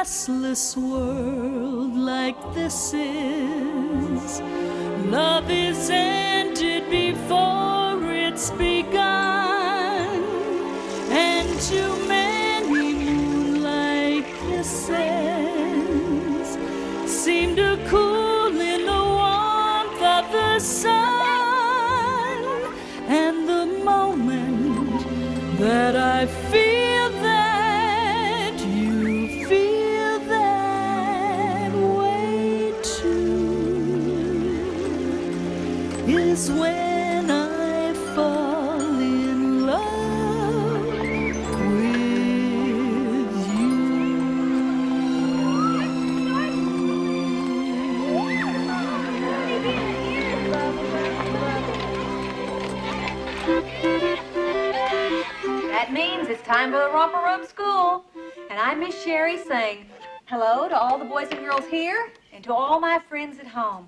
restless world like this is. Love is ended before it's begun, and too many moonlight kisses seem to cool in the warmth of the sun. And the moment that I feel that you feel that way too is when I fall in love with you. That means it's time for the Romper Room school. And I'm Miss Sherri saying hello to all the boys and girls here and to all my friends at home.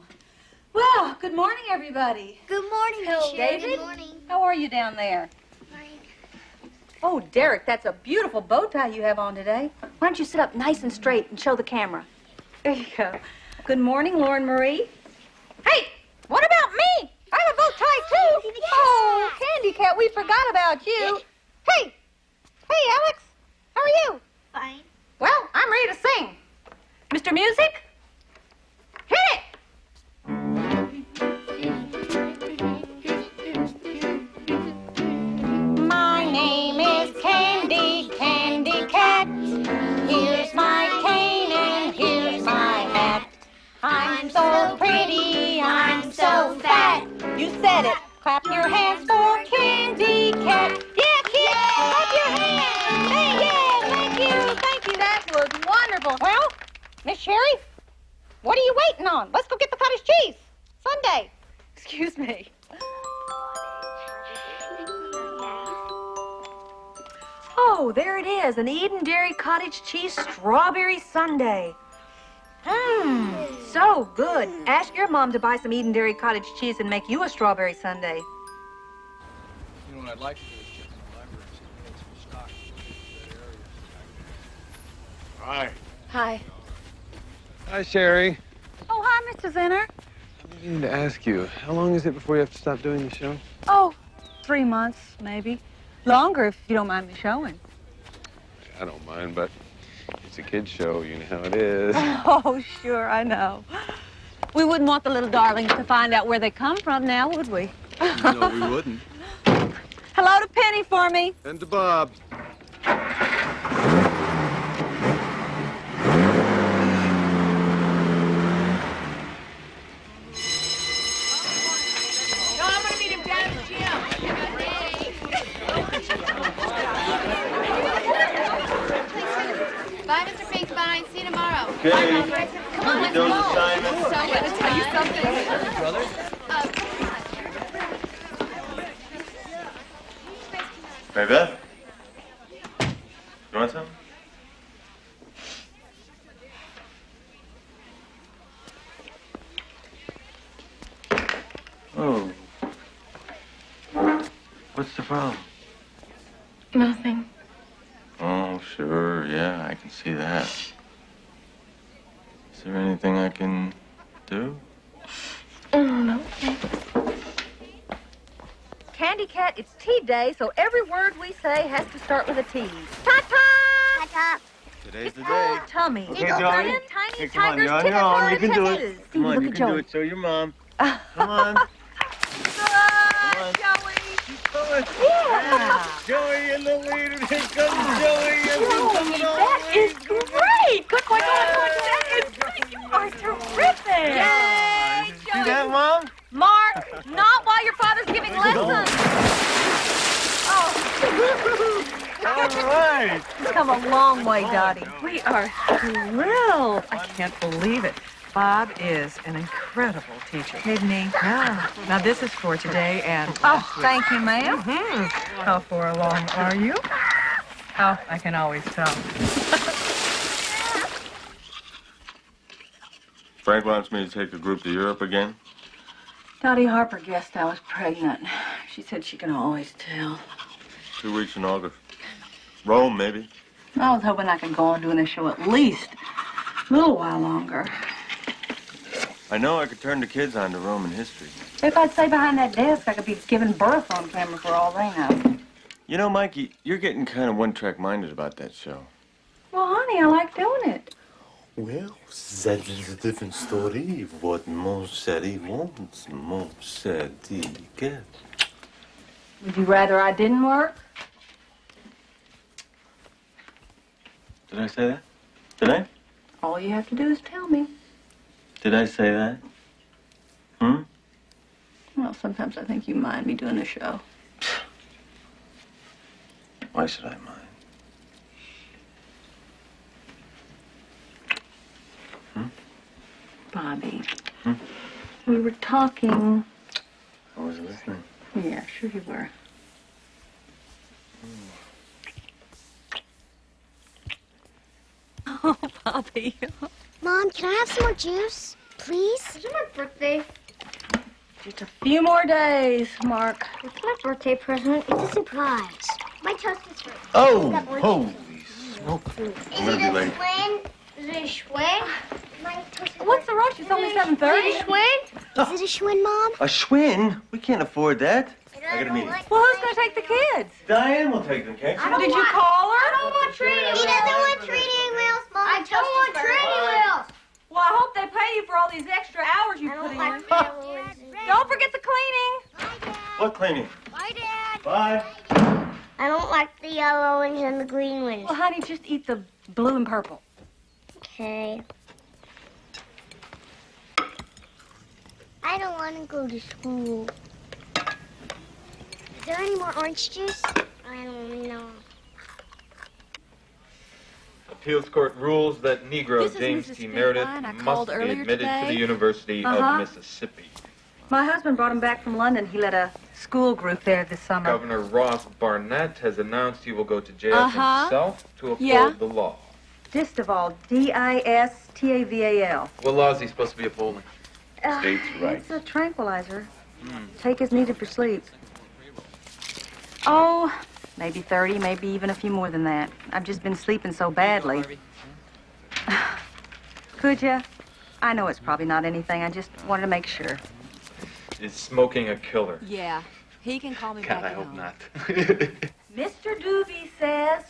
Well, good morning, everybody. Good morning, Miss Sherri. David? Good morning. How are you down there? Fine. Oh, Derek, that's a beautiful bow tie you have on today. Why don't you sit up nice and straight and show the camera? There you go. Good morning, Lauren Marie. Hey, what about me? I have a bow tie, too. Oh, Candy Cat, we forgot about you. Hey, Alex, how are you? Fine. Well, I'm ready to sing. Mr. Music, hit it. My name is Candy Cat. Here's my cane and here's my hat. I'm so pretty, I'm so fat. You said it. Clap your hands for Candy Cat. Yeah, kids, clap your hands. Hey, yeah, thank you. That was wonderful. Well, Miss Sherri, what are you waiting on? Let's go get the cottage cheese. Sunday. Excuse me. Oh, there it is, an Eden Dairy Cottage Cheese Strawberry Sundae. So good. Ask your mom to buy some Eden Dairy Cottage Cheese and make you a strawberry sundae. You know what I'd like to do is check in the library and see if we have some stock in that area. Hi. Hi, Sherri. Oh, hi, Mr. Zinner. I need to ask you, how long is it before you have to stop doing the show? Oh, 3 months, maybe. Longer, if you don't mind me showing. I don't mind, but it's a kid's show. You know how it is. Oh, sure, I know. We wouldn't want the little darlings to find out where they come from now, would we? No, we wouldn't. Hello to Penny for me. And to Bob. Bye, Mr. Finkbine. See you tomorrow. Okay. Come on, let's Those go. assignments. So, I'm going to tell you something. Brother? Mary Beth? You want some? Oh. What's the problem? Nothing. Oh, sure, yeah, I can see that. Is there anything I can do? No. Candy Cat, it's tea day, so every word we say has to start with a T. Ta-ta! Ta-ta. Today's the It's day. called tummy. Okay, Eagle Joey. Garden, tiny Hey, come on, tigers, you're on your timid own. You can do it. Texas. Come on, Look you at can do Joey. it. Show your mom. Come on. Good, Joey. Yeah. Joey in the lead. Here comes Joey. Joey, that is great. Good boy, that is great. You are terrific. Yay, See Joey. that, Mom? Mark, not while your father's giving lessons. Oh. All right. You've come a long way, Dottie. We are thrilled. I can't believe it. Bob is an incredible teacher. Isn't he? Yeah. Now, this is for today and Oh, last week. thank you, ma'am. How far along are you? Oh, I can always tell. Frank wants me to take the group to Europe again. Dottie Harper guessed I was pregnant. She said she can always tell. 2 weeks in August. Rome, maybe. I was hoping I could go on doing the show at least A little while longer. I know I could turn the kids on to Roman history. If I'd stay behind that desk, I could be giving birth on camera for all they know. You know, Mikey, you're getting kind of one-track minded about that show. Well, honey, I like doing it. Well, that is a different story. What Mon Sherri wants, Mon Sherri gets. Would you rather I didn't work? Did I say that? Did I? All you have to do is tell me. Did I say that? Hmm? Well, sometimes I think you mind me doing the show. Why should I mind? Bobby. We were talking. I was listening. Yeah, sure you were. Oh, Bobby. Mom, can I have some more juice? Please? Is it my birthday? Just a few more days, Mark. What's my birthday present? It's a surprise. My toast is first. Oh, holy smoke. Is I'm gonna be it a late. swing? Is it a schwinn? My toast is What's the rush? It's only 7:30. Is it a schwinn? Is it a Schwinn, Mom? A Schwinn? We can't afford that. I got a meeting. Well, who's going to take the kids? Diane will take them, can't she? Did you call her? I don't want training He wheels. doesn't want training wheels, Mom. I don't want training wheels. Well, I hope they pay you for all these extra hours you put in. Don't forget the cleaning. What cleaning? Bye, Dad. Bye. I don't like the yellow ones and the green ones. Well, honey, just eat the blue and purple. Okay. I don't want to go to school. Is there any more orange juice? I don't know. Appeals Court rules that Negro This is James Mrs. T. Meredith Finkbine. I must called be earlier admitted to today. the University of Mississippi. My husband brought him back from London. He led a school group there this summer. Governor Ross Barnett has announced he will go to jail Uh-huh. himself to uphold Yeah. the law. Distaval, Distaval. What law is he supposed to be upholding? States' rights. It's a tranquilizer. Take as needed for sleep. Oh, maybe 30, maybe even a few more than that. I've just been sleeping so badly. Could you? I know it's probably not anything. I just wanted to make sure. Is smoking a killer? Yeah, he can call me God, back I hope home. not. Mr. Doobie says,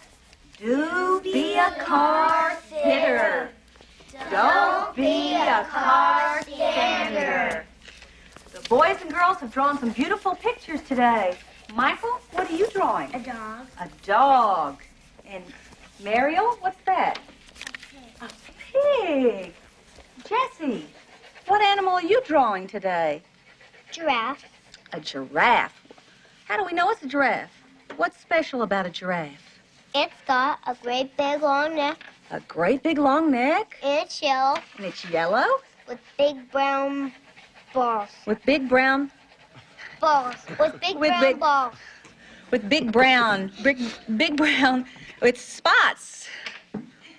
do be a car sitter. Don't be a car stander. The boys and girls have drawn some beautiful pictures today. Michael, what are you drawing? A dog. A dog. And Mariel, what's that? A pig. Jessie, what animal are you drawing today? Giraffe. A giraffe. How do we know it's a giraffe? What's special about a giraffe? It's got a great big long neck, A great big long neck, and it's yellow and it's yellow, with big brown balls. with big brown, Balls. With big With brown big- balls. with big brown, with spots.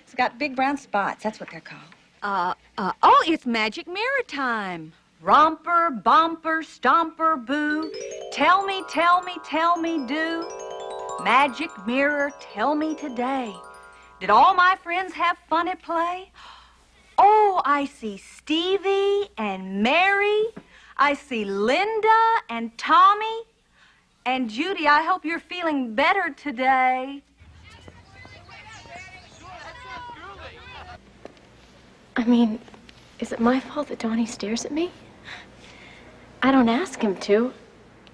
It's got big brown spots. That's what they're called. Oh, it's Magic Mirror time. Romper, bumper, stomper, boo. Tell me, do. Magic mirror, tell me today. Did all my friends have fun at play? Oh, I see Stevie and Mary. I see Linda and Tommy. And Judy, I hope you're feeling better today. I mean, is it my fault that Donnie stares at me? I don't ask him to.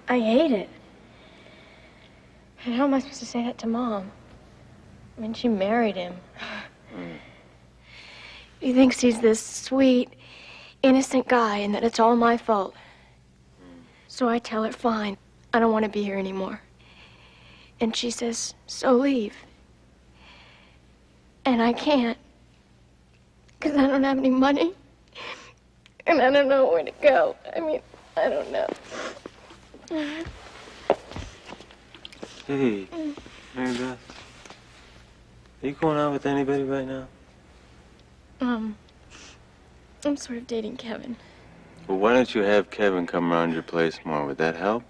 I hate it. And how am I supposed to say that to Mom? I mean, she married him. He thinks he's this sweet, innocent guy and that it's all my fault. So I tell her, fine, I don't want to be here anymore. And she says, so leave. And I can't. Because I don't have any money. And I don't know where to go. I mean, I don't know. Hey, Mary Beth. Are you going out with anybody right now? I'm sort of dating Kevin. Well, why don't you have Kevin come around your place more? Would that help?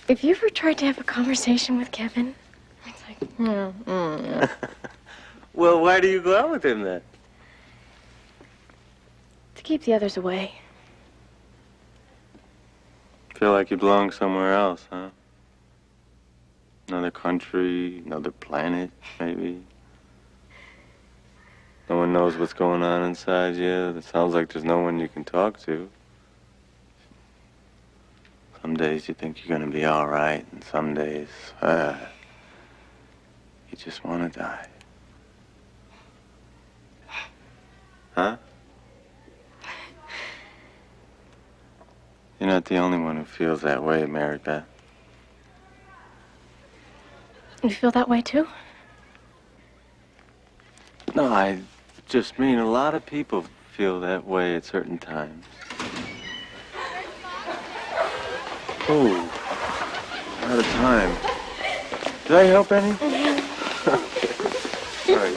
If you ever tried to have a conversation with Kevin, it's like, Well, why do you go out with him then? To keep the others away. Feel like you belong somewhere else, huh? Another country, another planet, maybe. No one knows what's going on inside you. It sounds like there's no one you can talk to. Some days you think you're gonna be all right, and some days, you just want to die. Huh? You're not the only one who feels that way, Mary Beth. You feel that way too? No, I just mean a lot of people feel that way at certain times. Oh, out of time. Did I help any? All right,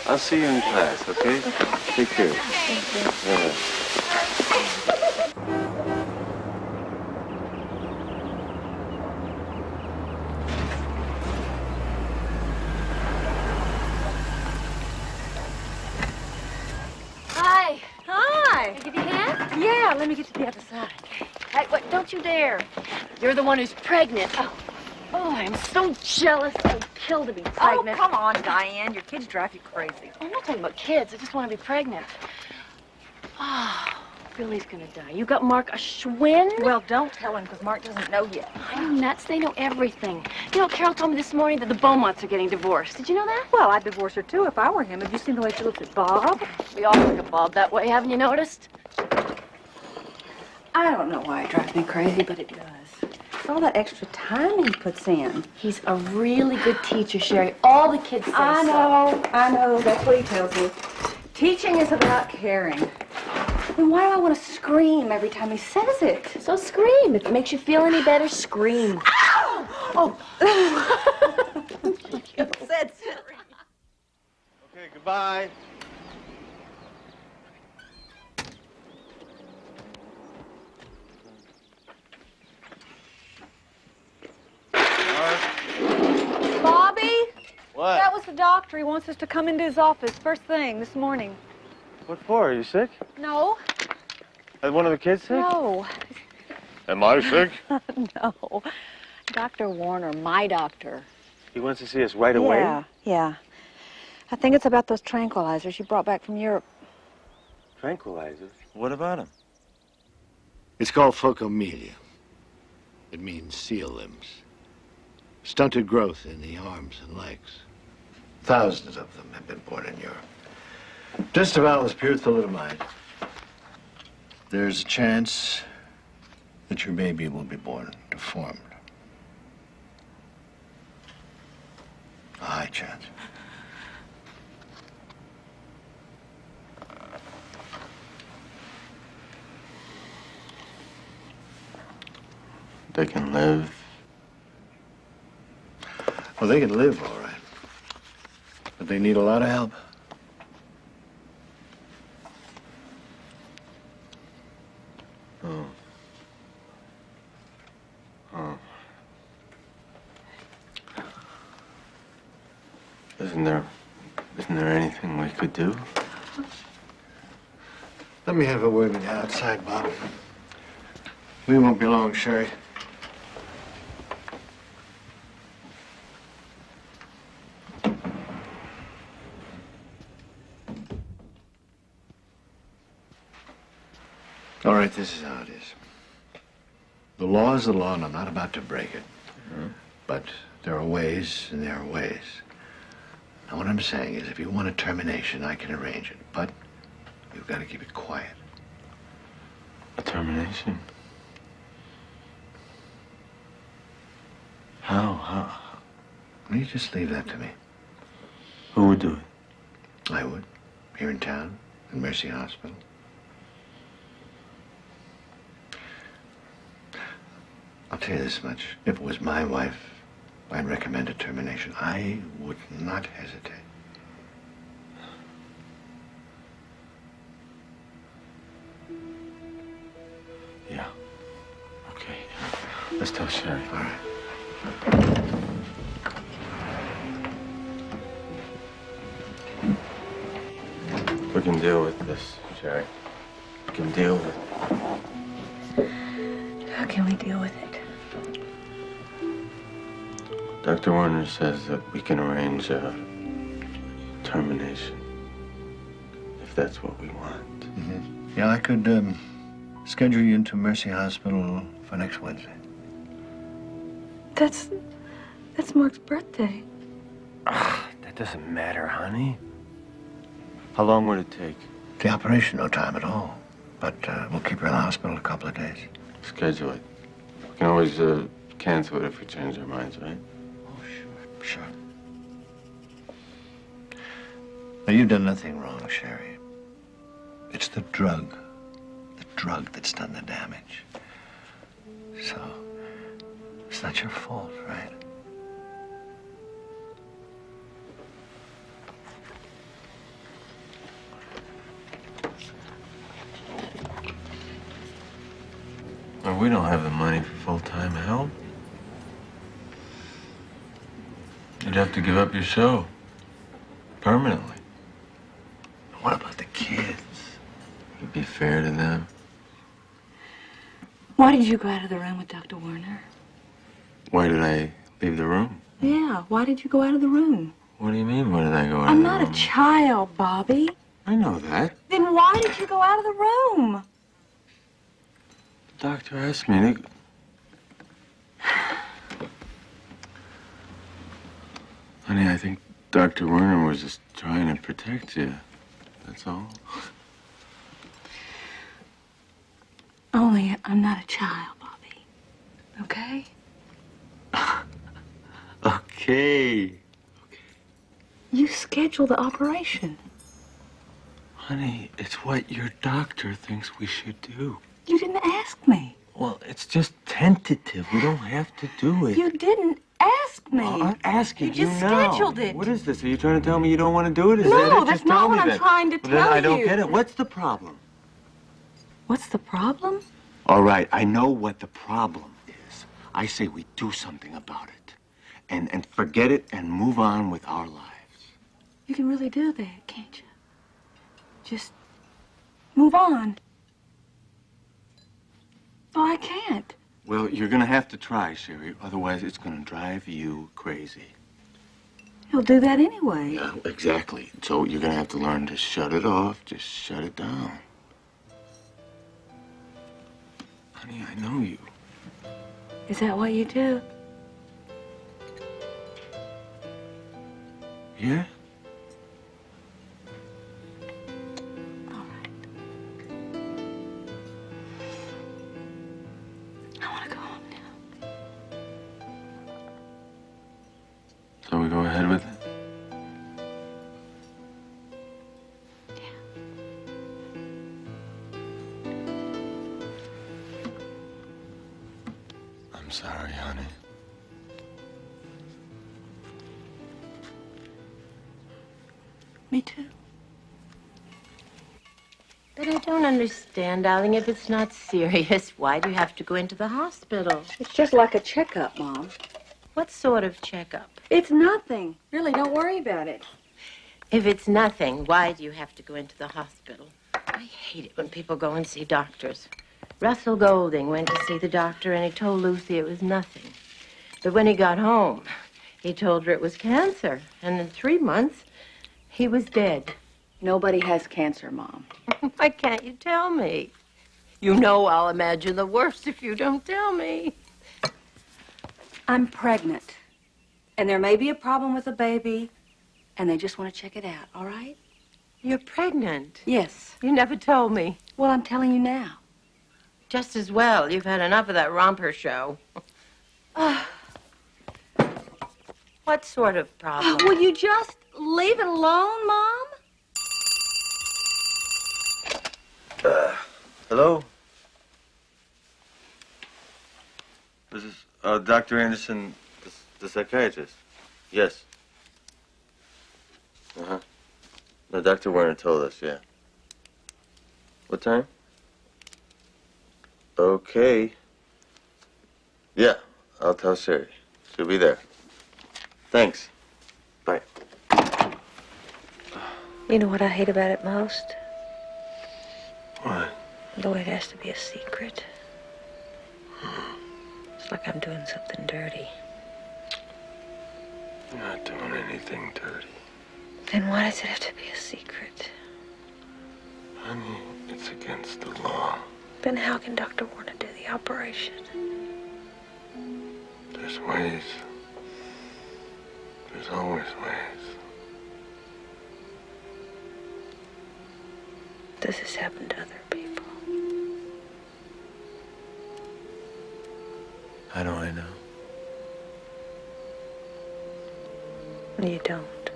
I'll see you in class, okay? Take care. Yeah. Hi. Hi. Can I give you a hand? Yeah, let me get to the other side. Hey, what? Don't you dare. You're the one who's pregnant. Oh, I'm so jealous. I would kill to be pregnant. Oh, come on, Diane. Your kids drive you crazy. I'm not talking about kids. I just want to be pregnant. Oh, Billy's gonna die. You got Mark a Schwinn? Well, don't tell him, because Mark doesn't know yet. I'm nuts. They know everything. You know, Carol told me this morning that the Beaumonts are getting divorced. Did you know that? Well, I'd divorce her, too, if I were him. Have you seen the way she looks at Bob? We all look at Bob that way, haven't you noticed? I don't know why it drives me crazy, but it does. It's all that extra time he puts in. He's a really good teacher, Sherri. All the kids say I so. know. That's what he tells me. Teaching is about caring. Then why do I want to scream every time he says it? So scream. If it makes you feel any better, scream. Ow! Oh. You said scream. Okay, goodbye. Bobby? What? That was the doctor. He wants us to come into his office first thing this morning. What for? Are you sick? No. Is one of the kids sick? No. Am I sick? No. Dr. Warner, my doctor. He wants to see us right away? Yeah. I think it's about those tranquilizers you brought back from Europe. Tranquilizers? What about him? It's called phocomelia. It means seal limbs. Stunted growth in the arms and legs. Thousands of them have been born in Europe. Just about with pure thalidomide. There's a chance that your baby will be born deformed. A high chance. They can live. Well, they can live all right. But they need a lot of help. Oh. Oh. Isn't there anything we could do? Let me have a word with you outside, Bob. We won't be long, Sherri. All right, this is how it is. The law is the law, and I'm not about to break it. But there are ways, and there are ways. Now, what I'm saying is, if you want a termination, I can arrange it. But you've got to keep it quiet. A termination? How? Will you just leave that to me? Who would do it? I would. Here in town, in Mercy Hospital. I'll tell you this much. If it was my wife, I'd recommend a termination. I would not hesitate. Yeah. Okay. Let's tell Sherri. All right. deal with this, Sherri. We can deal with it. How can we deal with it? Dr. Warner says that we can arrange a termination, if that's what we want. Mm-hmm. Yeah, I could schedule you into Mercy Hospital for next Wednesday. That's Mark's birthday. That doesn't matter, honey. How long would it take? The operation, no time at all. But we'll keep her in the hospital a couple of days. Schedule it. We can always cancel it if we change our minds, right? Oh, sure. Now, you've done nothing wrong, Sherri. It's the drug that's done the damage. So, it's not your fault, right? Well, we don't have the money for full-time help. You'd have to give up your show. Permanently. What about the kids? It'd be fair to them. Why did you go out of the room with Dr. Warner? Why did I leave the room? Yeah, why did you go out of the room? What do you mean, why did I go out I'm of the not room? a child, Bobby. I know that. Then why did you go out of the room? The doctor asked me to... Honey, I think Dr. Werner was just trying to protect you. That's all. Only I'm not a child, Bobby. Okay? Okay. You scheduled the operation. Honey, it's what your doctor thinks we should do. You didn't ask me. Well, it's just tentative. We don't have to do it. You didn't ask me. Well, I'm asking you just now. scheduled it. What is this? Are you trying to tell me you don't want to do it? Is No, that it? that's Just not tell what me I'm then. trying to Well, tell then I don't you. get it. What's the problem? What's the problem? All right, I know what the problem is. I say we do something about it. And forget it and move on with our lives. You can really do that, can't you? Just move on. Oh, I can't. Well, you're gonna have to try, Sherri. Otherwise, it's gonna drive you crazy. He'll do that anyway. Yeah, exactly. So you're gonna have to learn to shut it off. Just shut it down. Honey, I know you. Is that what you do? Yeah? I want to go home now. So we go ahead with it? I'm sorry, honey. Me too. But I don't understand, darling. If it's not serious, why do you have to go into the hospital? It's just like a checkup, Mom. What sort of checkup? It's nothing. Really, don't worry about it. If it's nothing, why do you have to go into the hospital? I hate it when people go and see doctors. Russell Golding went to see the doctor and he told Lucy it was nothing. But when he got home, he told her it was cancer. And in 3 months, he was dead. Nobody has cancer, Mom. Why can't you tell me? You know I'll imagine the worst if you don't tell me. I'm pregnant. And there may be a problem with the baby, and they just want to check it out, all right? You're pregnant? Yes. You never told me. Well, I'm telling you now. Just as well. You've had enough of that romper show. What sort of problem? Will you just leave it alone, Mom? Hello? This is Dr. Anderson, the psychiatrist. Yes. Uh-huh. No, Dr. Werner told us, yeah. What time? Okay. Yeah, I'll tell Sherri. She'll be there. Thanks. Bye. You know what I hate about it most? Lloyd has to be a secret. It's like I'm doing something dirty. You're not doing anything dirty. Then why does it have to be a secret? Honey, it's against the law. Then how can Dr. Warner do the operation? There's ways. There's always ways. Does this happen to other people? How do I know? You don't.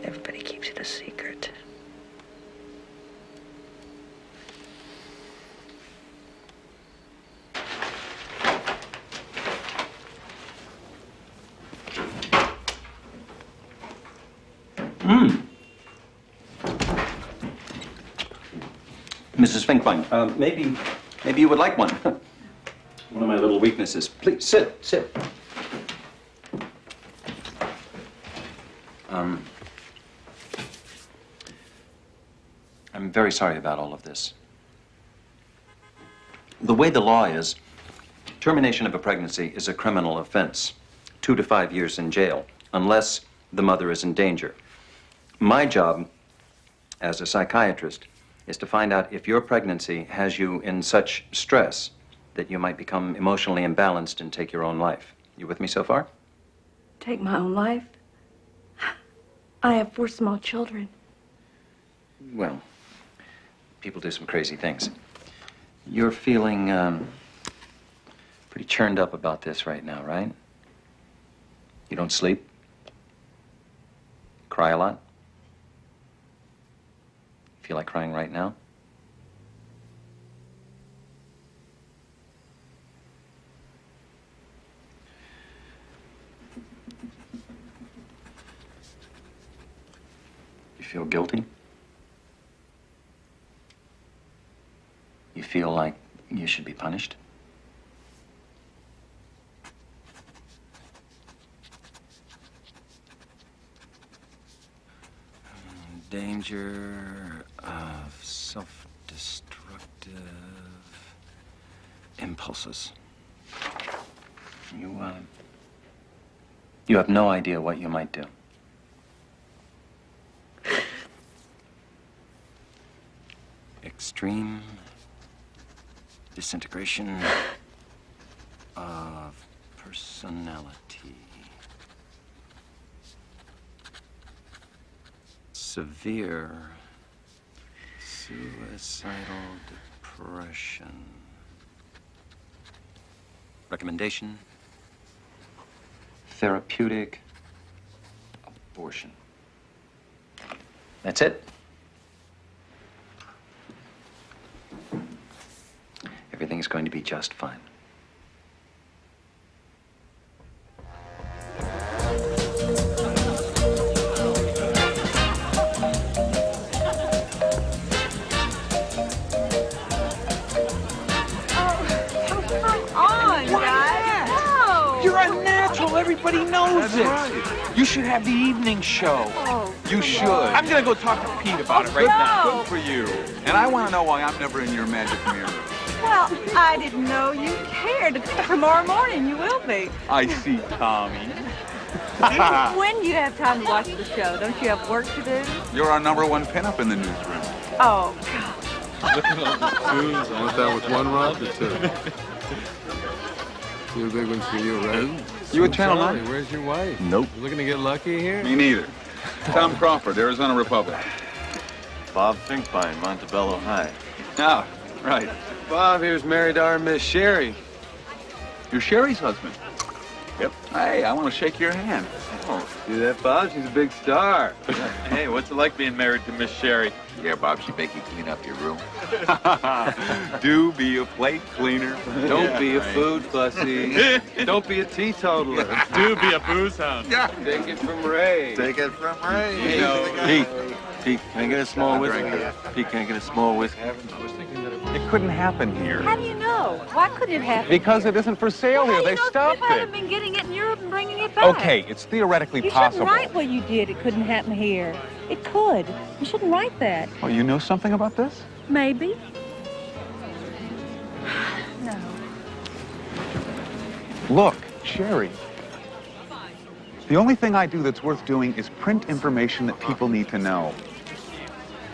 Everybody keeps it a secret. Mrs. Finkbine, maybe you would like one. One of my little weaknesses. Please, sit. I'm very sorry about all of this. The way the law is, termination of a pregnancy is a criminal offense. 2 to 5 years in jail, unless the mother is in danger. My job as a psychiatrist is to find out if your pregnancy has you in such stress that you might become emotionally imbalanced and take your own life. You with me so far? Take my own life? I have 4 small children. Well, people do some crazy things. You're feeling pretty churned up about this right now, right? You don't sleep? Cry a lot? Feel like crying right now? You feel guilty? You feel like you should be punished? Danger of self-destructive impulses. You have no idea what you might do. Extreme disintegration of personality. Severe suicidal depression. Recommendation: therapeutic abortion. That's it. Everything's going to be just fine. Everybody knows it. Right. You should have the evening show. Oh, you should. I'm gonna go talk to Pete about it right now. Good for you. And I want to know why I'm never in your magic mirror. Well, I didn't know you cared. Tomorrow morning you will be. I see, Tommy. When do you have time to watch the show? Don't you have work to do? You're our #1 pinup in the newsroom. Oh, God. Look at all the spoons. I want that with 1 rod or 2. 2 big ones for you, right? You at Channel 9? Where's your wife? Nope. You looking to get lucky here? Me neither. Tom Crawford, Arizona Republic. Bob Finkbine, Montebello High. Ah, right. Bob here's married to our Miss Sherri. You're Sherri's husband? Yep. Hey, I want to shake your hand. Oh, see that, Bob? She's a big star. Hey, what's it like being married to Miss Sherri? Yeah, Bob, she'd make you clean up your room. Do be a plate cleaner. Don't be a food fussy. Don't be a teetotaler. Do be a booze hound. Yeah. Take it from Ray. Take it from Ray. You know, Pete, can I get a small whiskey? Pete, can I get a small whiskey? it couldn't happen here. How do you know? Why couldn't it happen? Because it isn't for sale here. They stopped People it. haven't been getting it in Europe and bringing it back. Okay, it's theoretically You possible. shouldn't write what you did. It couldn't happen here. It could. You shouldn't write that. Oh, you know something about this? Maybe. Look, Sherri. The only thing I do that's worth doing is print information that people need to know.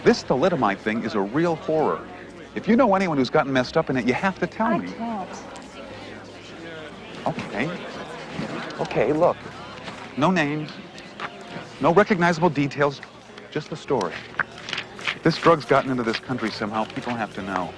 This thalidomide thing is a real horror. If you know anyone who's gotten messed up in it, you have to tell me. I can't. Okay. Okay, look. No names, no recognizable details, just the story. This drug's gotten into this country somehow. People have to know.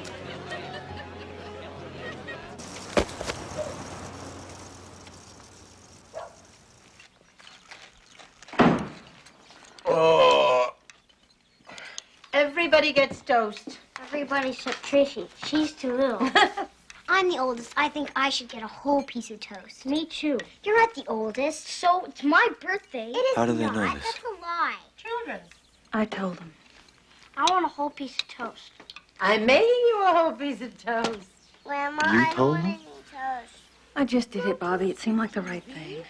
Everybody gets toast. Everybody except Tracy. She's too little. I'm the oldest. I think I should get a whole piece of toast. Me too. You're not the oldest, so it's my birthday. It is How do they not. know this? That's a lie. Children. I told them. I want a whole piece of toast. I'm making you a whole piece of toast. Grandma, You I don't told want me? any toast. I just did it, Bobby. It seemed like the right thing.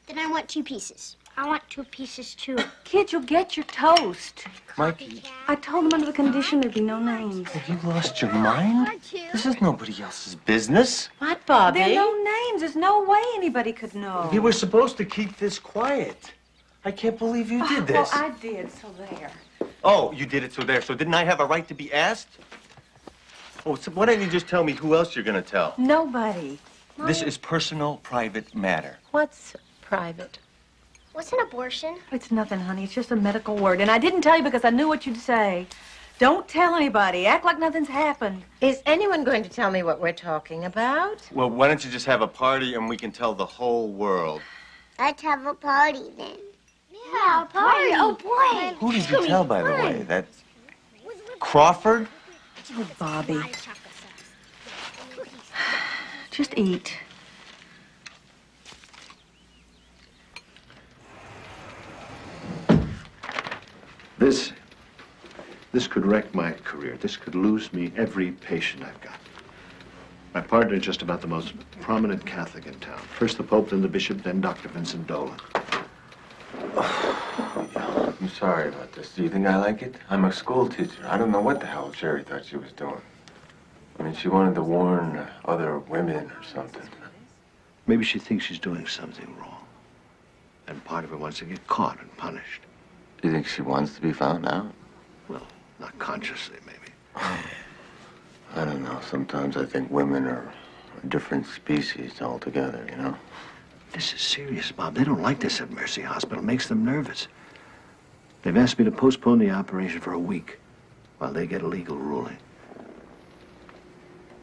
Then I want 2 pieces. I want 2 pieces too. Kids, you'll get your toast. Mikey, I told them under the condition there'd be no names. have you lost your mind? This is nobody else's business. What, Bobby? There are no names. There's no way anybody could know. We were supposed to keep this quiet. I can't believe you did this. Well, I did, so there. Oh, you did it so there. So didn't I have a right to be asked? Oh, so why don't you just tell me who else you're going to tell? Nobody. This is personal, private matter. What's private? What's an abortion? It's nothing, honey. It's just a medical word. And I didn't tell you because I knew what you'd say. Don't tell anybody. Act like nothing's happened. Is anyone going to tell me what we're talking about? Well, why don't you just have a party and we can tell the whole world? Let's have a party then. Yeah, a party. Oh, boy. Who did you tell, by the way? That Crawford? Oh, Bobby. Just eat. This could wreck my career. This could lose me every patient I've got. My partner is just about the most prominent Catholic in town. First the Pope, then the Bishop, then Dr. Vincent Dolan. I'm sorry about this. Do you think I like it? I'm a school teacher. I don't know what the hell Sherri thought she was doing. I mean, she wanted to warn other women or something. Maybe she thinks she's doing something wrong. And part of her wants to get caught and punished. Do you think she wants to be found out? Well, not consciously, maybe. I don't know. Sometimes I think women are a different species altogether, you know? This is serious, Bob. They don't like this at Mercy Hospital. It makes them nervous. They've asked me to postpone the operation for a week while they get a legal ruling.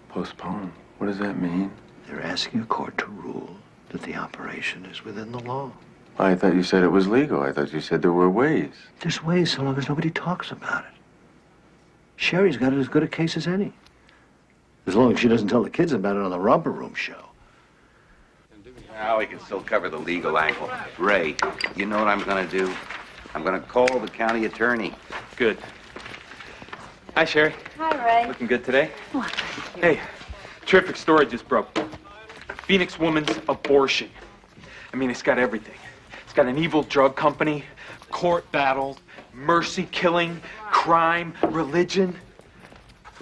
Postpone? What does that mean? They're asking a court to rule that the operation is within the law. I thought you said it was legal. I thought you said there were ways. There's ways so long as nobody talks about it. Sherri's got as good a case as any. As long as she doesn't tell the kids about it on the Romper Room show. Now we can still cover the legal angle. Ray, you know what I'm going to do? I'm going to call the county attorney. Good. Hi, Sherri. Hi, Ray. Looking good today? What? Hey, terrific story just broke. Phoenix woman's abortion. I mean, it's got everything. It's got an evil drug company, court battle, mercy killing, crime, religion.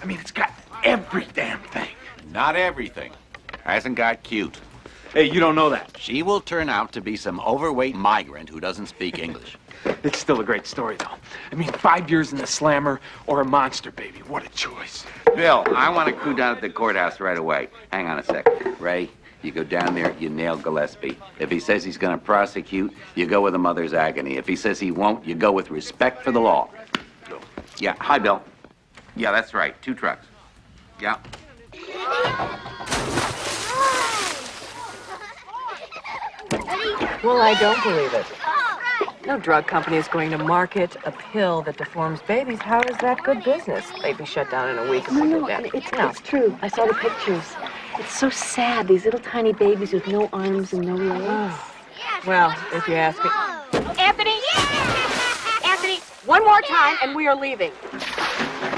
I mean, it's got every damn thing. Not everything. Hasn't got cute. Hey, you don't know that. She will turn out to be some overweight migrant who doesn't speak English. It's still a great story, though. I mean, 5 years in the slammer or a monster baby. What a choice. Bill, I want to crew down at the courthouse right away. Hang on a second. Ray, you go down there, you nail Gillespie. If he says he's going to prosecute, you go with a mother's agony. If he says he won't, you go with respect for the law. Yeah, hi, Bill. Yeah, that's right. 2 trucks. Yeah. Well, I don't believe it. No drug company is going to market a pill that deforms babies. How is that good business? They'd be shut down in a week. No, it's true. I saw the pictures. It's so sad. These little tiny babies with no arms and no legs. Well, if you ask me. Anthony! Anthony, one more time and we are leaving.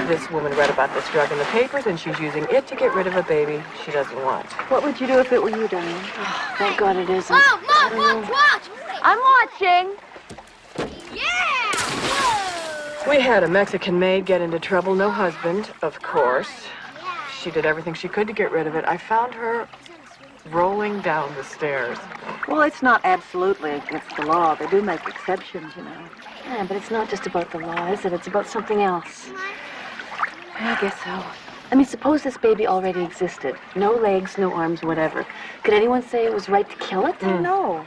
This woman read about this drug in the papers, and she's using it to get rid of a baby she doesn't want. What would you do if it were you, darling? Oh, thank God it isn't. Mom, watch! I'm watching. We had a Mexican maid get into trouble, no husband, of course. She did everything she could to get rid of it. I found her rolling down the stairs. Well, it's not absolutely against the law. They do make exceptions, you know. Yeah, but it's not just about the law, is it? It's about something else. I guess so. I mean, suppose this baby already existed. No legs, no arms, whatever. Could anyone say it was right to kill it? No.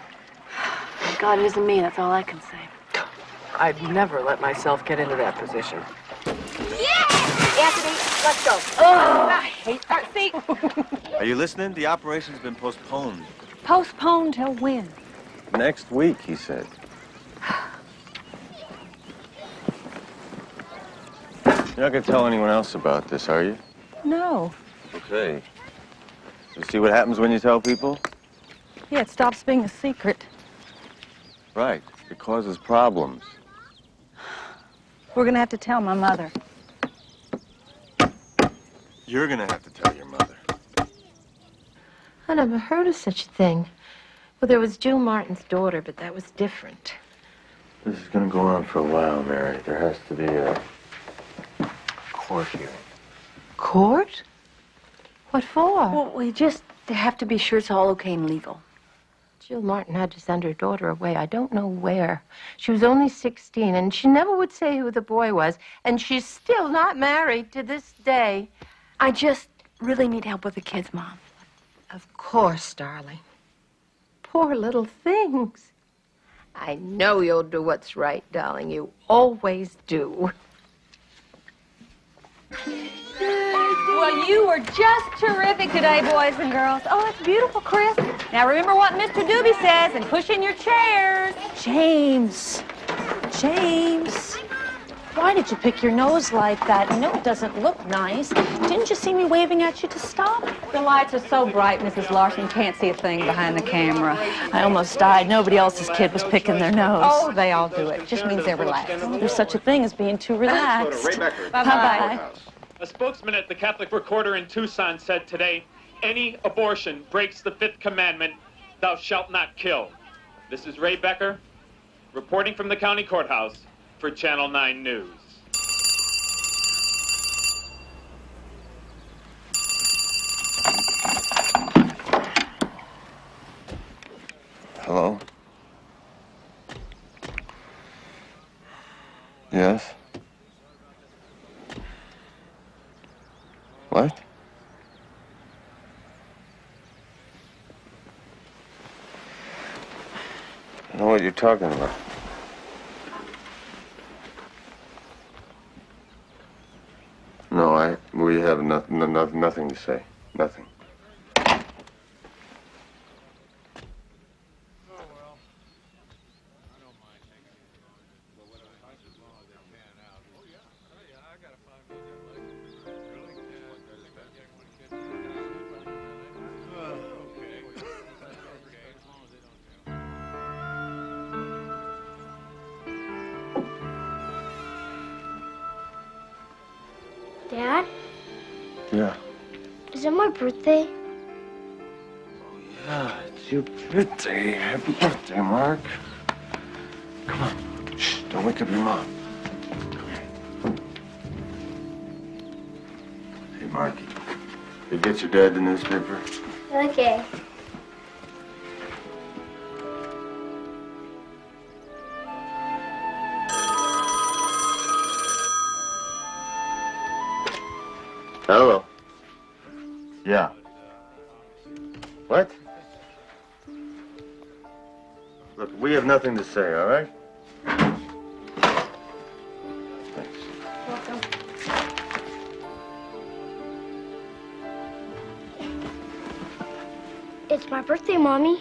Thank God it isn't me, that's all I can say. I'd never let myself get into that position. Anthony, let's go. Oh, I hate that. See, Are you listening? The operation's been postponed. postponed till when? Next week, he said. You're not gonna tell anyone else about this, are you? No. Okay. You see what happens when you tell people? Yeah, it stops being a secret. Right. It causes problems. We're gonna have to tell my mother. You're gonna have to tell your mother. I never heard of such a thing. Well, there was Jill Martin's daughter, but that was different. This is gonna go on for a while, Mary. There has to be a court hearing. Court? What for? Well, we just have to be sure it's all okay and legal. Jill Martin had to send her daughter away. I don't know where. She was only 16, and she never would say who the boy was. And she's still not married to this day. I just really need help with the kids, Mom. Of course, darling. Poor little things. I know you'll do what's right, darling. You always do. Well, you were just terrific today, boys and girls. Oh, that's beautiful, Chris. Now remember what Mr. Doobie says and push in your chairs. James. James. Why did you pick your nose like that? You know it doesn't look nice. Didn't you see me waving at you to stop? The lights are so bright, Mrs. Larson can't see a thing behind the camera. I almost died. Nobody else's kid was picking their nose. Oh, they all do it. Just means they're relaxed. There's such a thing as being too relaxed. Bye-bye. A spokesman at the Catholic Recorder in Tucson said today, any abortion breaks the 5th commandment, thou shalt not kill. This is Ray Becker, reporting from the county courthouse for Channel 9 News. Hello? Yes? What? I don't know what you're talking about. No, we have nothing to say. Nothing. Dad, Yeah. is it my birthday? Yeah, it's your birthday. Happy birthday, Mark. Come on. Shh, don't wake up your mom. Come here. Hey, Marky. You get your dad the newspaper? Okay. Hello. Yeah. What? Look, we have nothing to say, all right? Thanks. Welcome. It's my birthday, Mommy.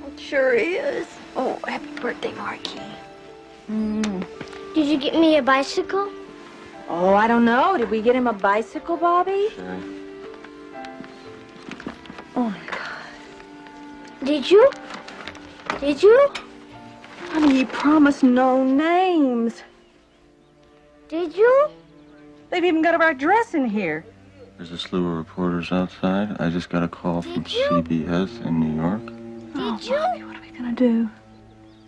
It sure is. Oh, happy birthday, Marky. Did you get me a bicycle? Oh, I don't know. Did we get him a bicycle, Bobby? Sherri. Oh, my God. Did you? Did you? Honey, you promised no names. Did you? They've even got our address in here. There's a slew of reporters outside. I just got a call from CBS in New York. Did you? Bobby, what are we gonna do?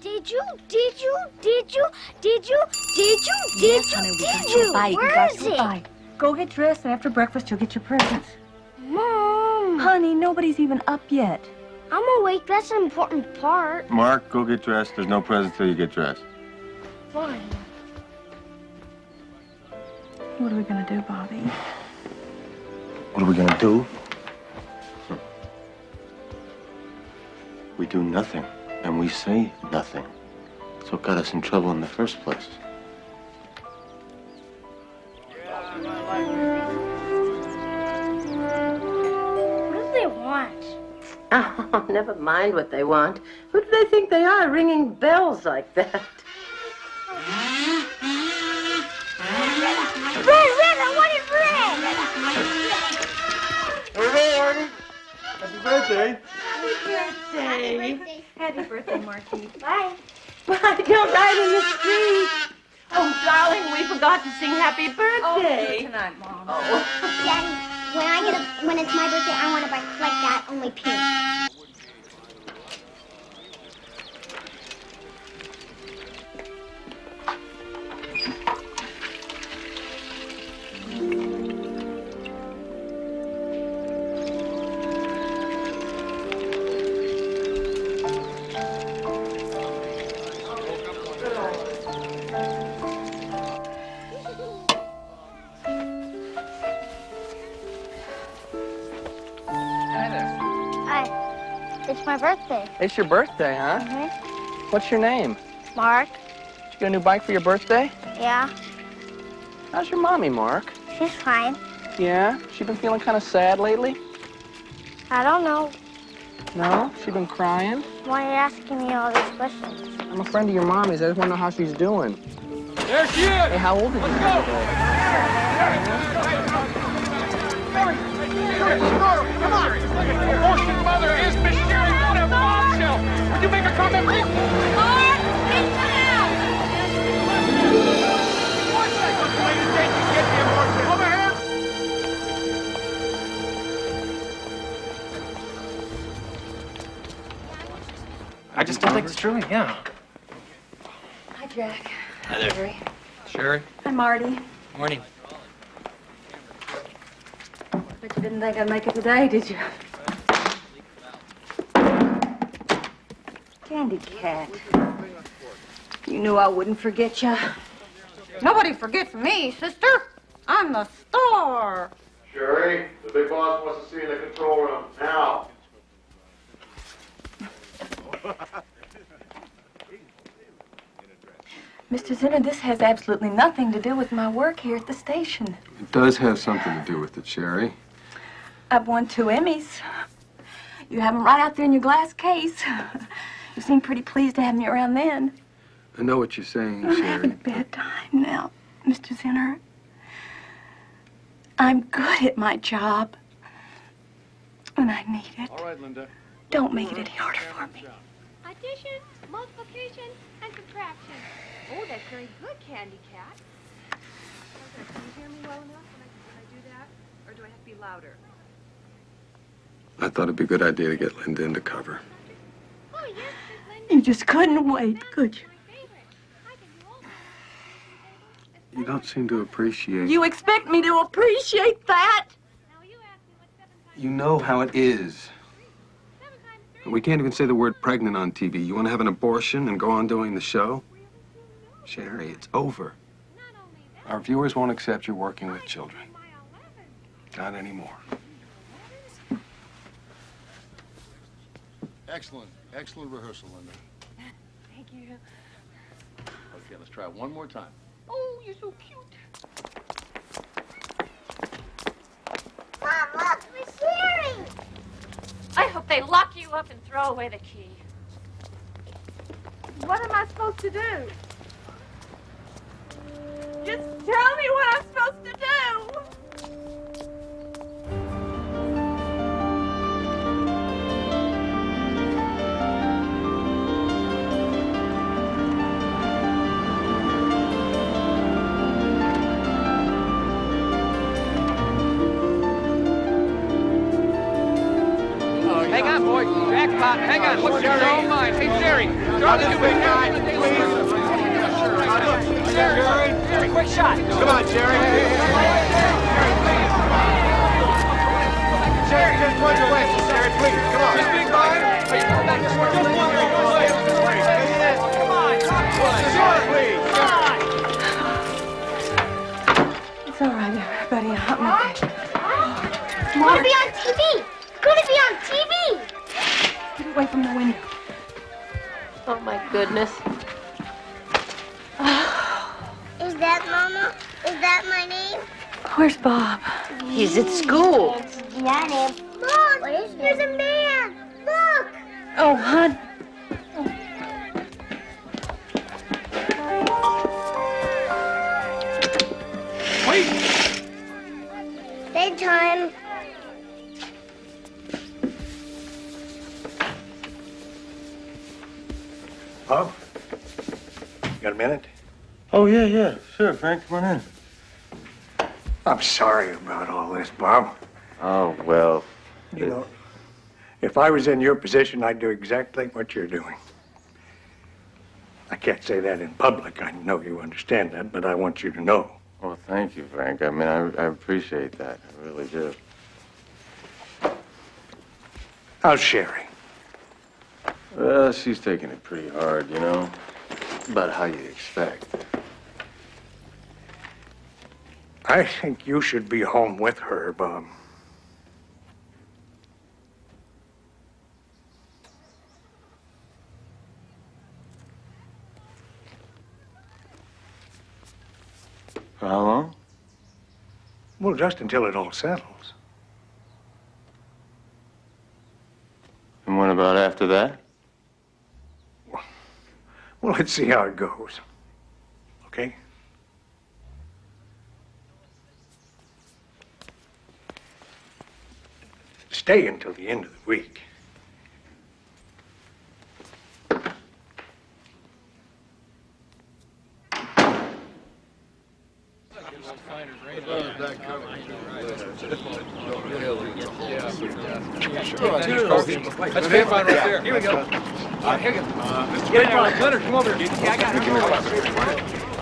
Did you? Did you? Did you? Did you? Did you? Did Yes, honey, you? we got Did your you? bike. We Where got is your it? bike. Go get dressed, and after breakfast, you'll get your presents. Mom. Honey, nobody's even up yet. I'm awake. That's an important part. Mark, go get dressed. There's no present till you get dressed. Fine. What are we gonna do, Bobby? What are we gonna do? We do nothing, and we say nothing. That's what got us in trouble in the first place. What do they want? Oh, never mind what they want. Who do they think they are, ringing bells like that? Red, I wanted red! Hey, Artie. Happy birthday. Happy birthday. Happy birthday, Marky. Bye. Why, you're right in the street. Oh, darling, we forgot to sing happy birthday. Oh, tonight, Mom. Oh. Daddy, when it's my birthday, I want a bike like that, only pink. Hi. It's my birthday. It's your birthday, huh? Mm-hmm. What's your name? Mark? Did you get a new bike for your birthday? Yeah. How's your mommy, Mark? She's fine. Yeah? She been feeling kind of sad lately? I don't know. No? She been crying? Why are you asking me all these questions? I'm a friend of your mommy's. I just want to know how she's doing. There she is! Hey, how old did you get today? Come on! Abortion mother is Miss Sherri. What a bombshell! Would you make a comment, please? Mark, please come out! Over here! I just don't think it's true, yeah. Hi, Jack. Hi there. Sherri. Sherri? Hi, Marty. Morning. But you didn't think I'd make it today, did you? Candy Cat. You knew I wouldn't forget you. Nobody forgets me, sister. I'm the star. Sherri, the big boss wants to see you in the control room now. Mr. Zinner, this has absolutely nothing to do with my work here at the station. It does have something to do with it, Sherri. I've won 2 Emmys. You have them right out there in your glass case. You seem pretty pleased to have me around then. I know what you're saying, I'm Sherri. having a bad time now, Mr. Zinner. I'm good at my job. And I need it. All right, Linda. Don't make it any harder for me. Addition, multiplication, and subtraction. Oh, that's very good, Candy Cat. Can you hear me well enough when I do that? Or do I have to be louder? I thought it'd be a good idea to get Linda into cover. Oh, yes, Miss Linda. You just couldn't wait, could you? You don't seem to appreciate... You expect me to appreciate that? You know how it is. We can't even say the word pregnant on TV. You want to have an abortion and go on doing the show? Sherri, it's over. Our viewers won't accept you working with children. Not anymore. Excellent. Excellent rehearsal, Linda. Thank you. Okay, let's try it one more time. Oh, you're so cute. Mom, look, Miss Sherri. I hope they lock you up and throw away the key. What am I supposed to do? Just tell me what I'm supposed to do. Hang on, boy. Jackpot. Hang on. What's your own mind? Hey, Sherri. Throw this to me. Sherri, quick shot. Come on, Sherri. Sherri, just one question, Sherri, please, come on. Just Finkbine. Just one more question. Come on, talk to us. Sherri, please. It's all right, everybody. I'm okay. It's gonna be on TV. It's gonna be on TV. Get away from the window. Oh, my goodness. Is that Mama? Is that my name? Where's Bob? He's at school. That name. Look, there's a man. Look. Oh, hon. Wait! Bedtime. Bob, got a minute? Oh, yeah, sure, Frank, come on in. I'm sorry about all this, Bob. Oh, well. You know, if I was in your position, I'd do exactly what you're doing. I can't say that in public. I know you understand that, but I want you to know. Well, thank you, Frank. I mean, I appreciate that. I really do. How's Sherri? Well, she's taking it pretty hard, you know. About how you'd expect. I think you should be home with her, Bob. For how long? Well, just until it all settles. And what about after that? Well, let's see how it goes. Okay? Stay until the end of the week. That's Finkbine right there. Here we go. Here you go. Get in there, Leonard, come over here. Yeah, I got it.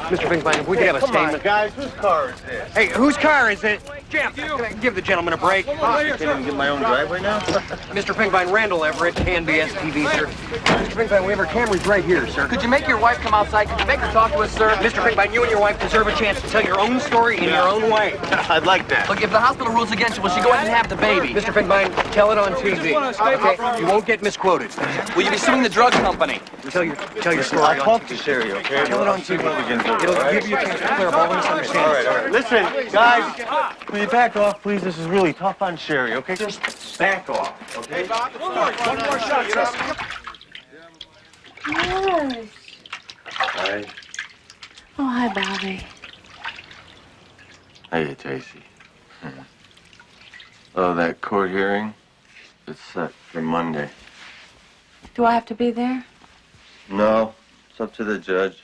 Mr. Finkbine, if we could have a statement. Guys, whose car is this? Hey, whose car is it? Jim, can I give the gentleman a break? I can't even get my own driveway now? Mr. Finkbine, Randall Everett, KNBS TV, sir. Mr. Finkbine, we have our cameras right here, sir. Could you make your wife come outside? Could you make her talk to us, sir? Mr. Finkbine, you and your wife deserve a chance to tell your own story in your own way. I'd like that. Look, if the hospital rules against you, will she go ahead and have the baby? Mr. Finkbine, tell it on TV. Okay, you won't get misquoted. Will you be suing the drug company? Tell your story. I'll talk to Sherri, okay? Tell it on TV. It'll give you a chance to clear up all the misunderstandings. All right. Listen, guys, will you back off, please? This is really tough on Sherri, okay? Just back off, okay? One more shot, Yes. Hi. Oh, hi, Bobby. Hey, Tracy. Oh, that court hearing? It's set for Monday. Do I have to be there? No, it's up to the judge.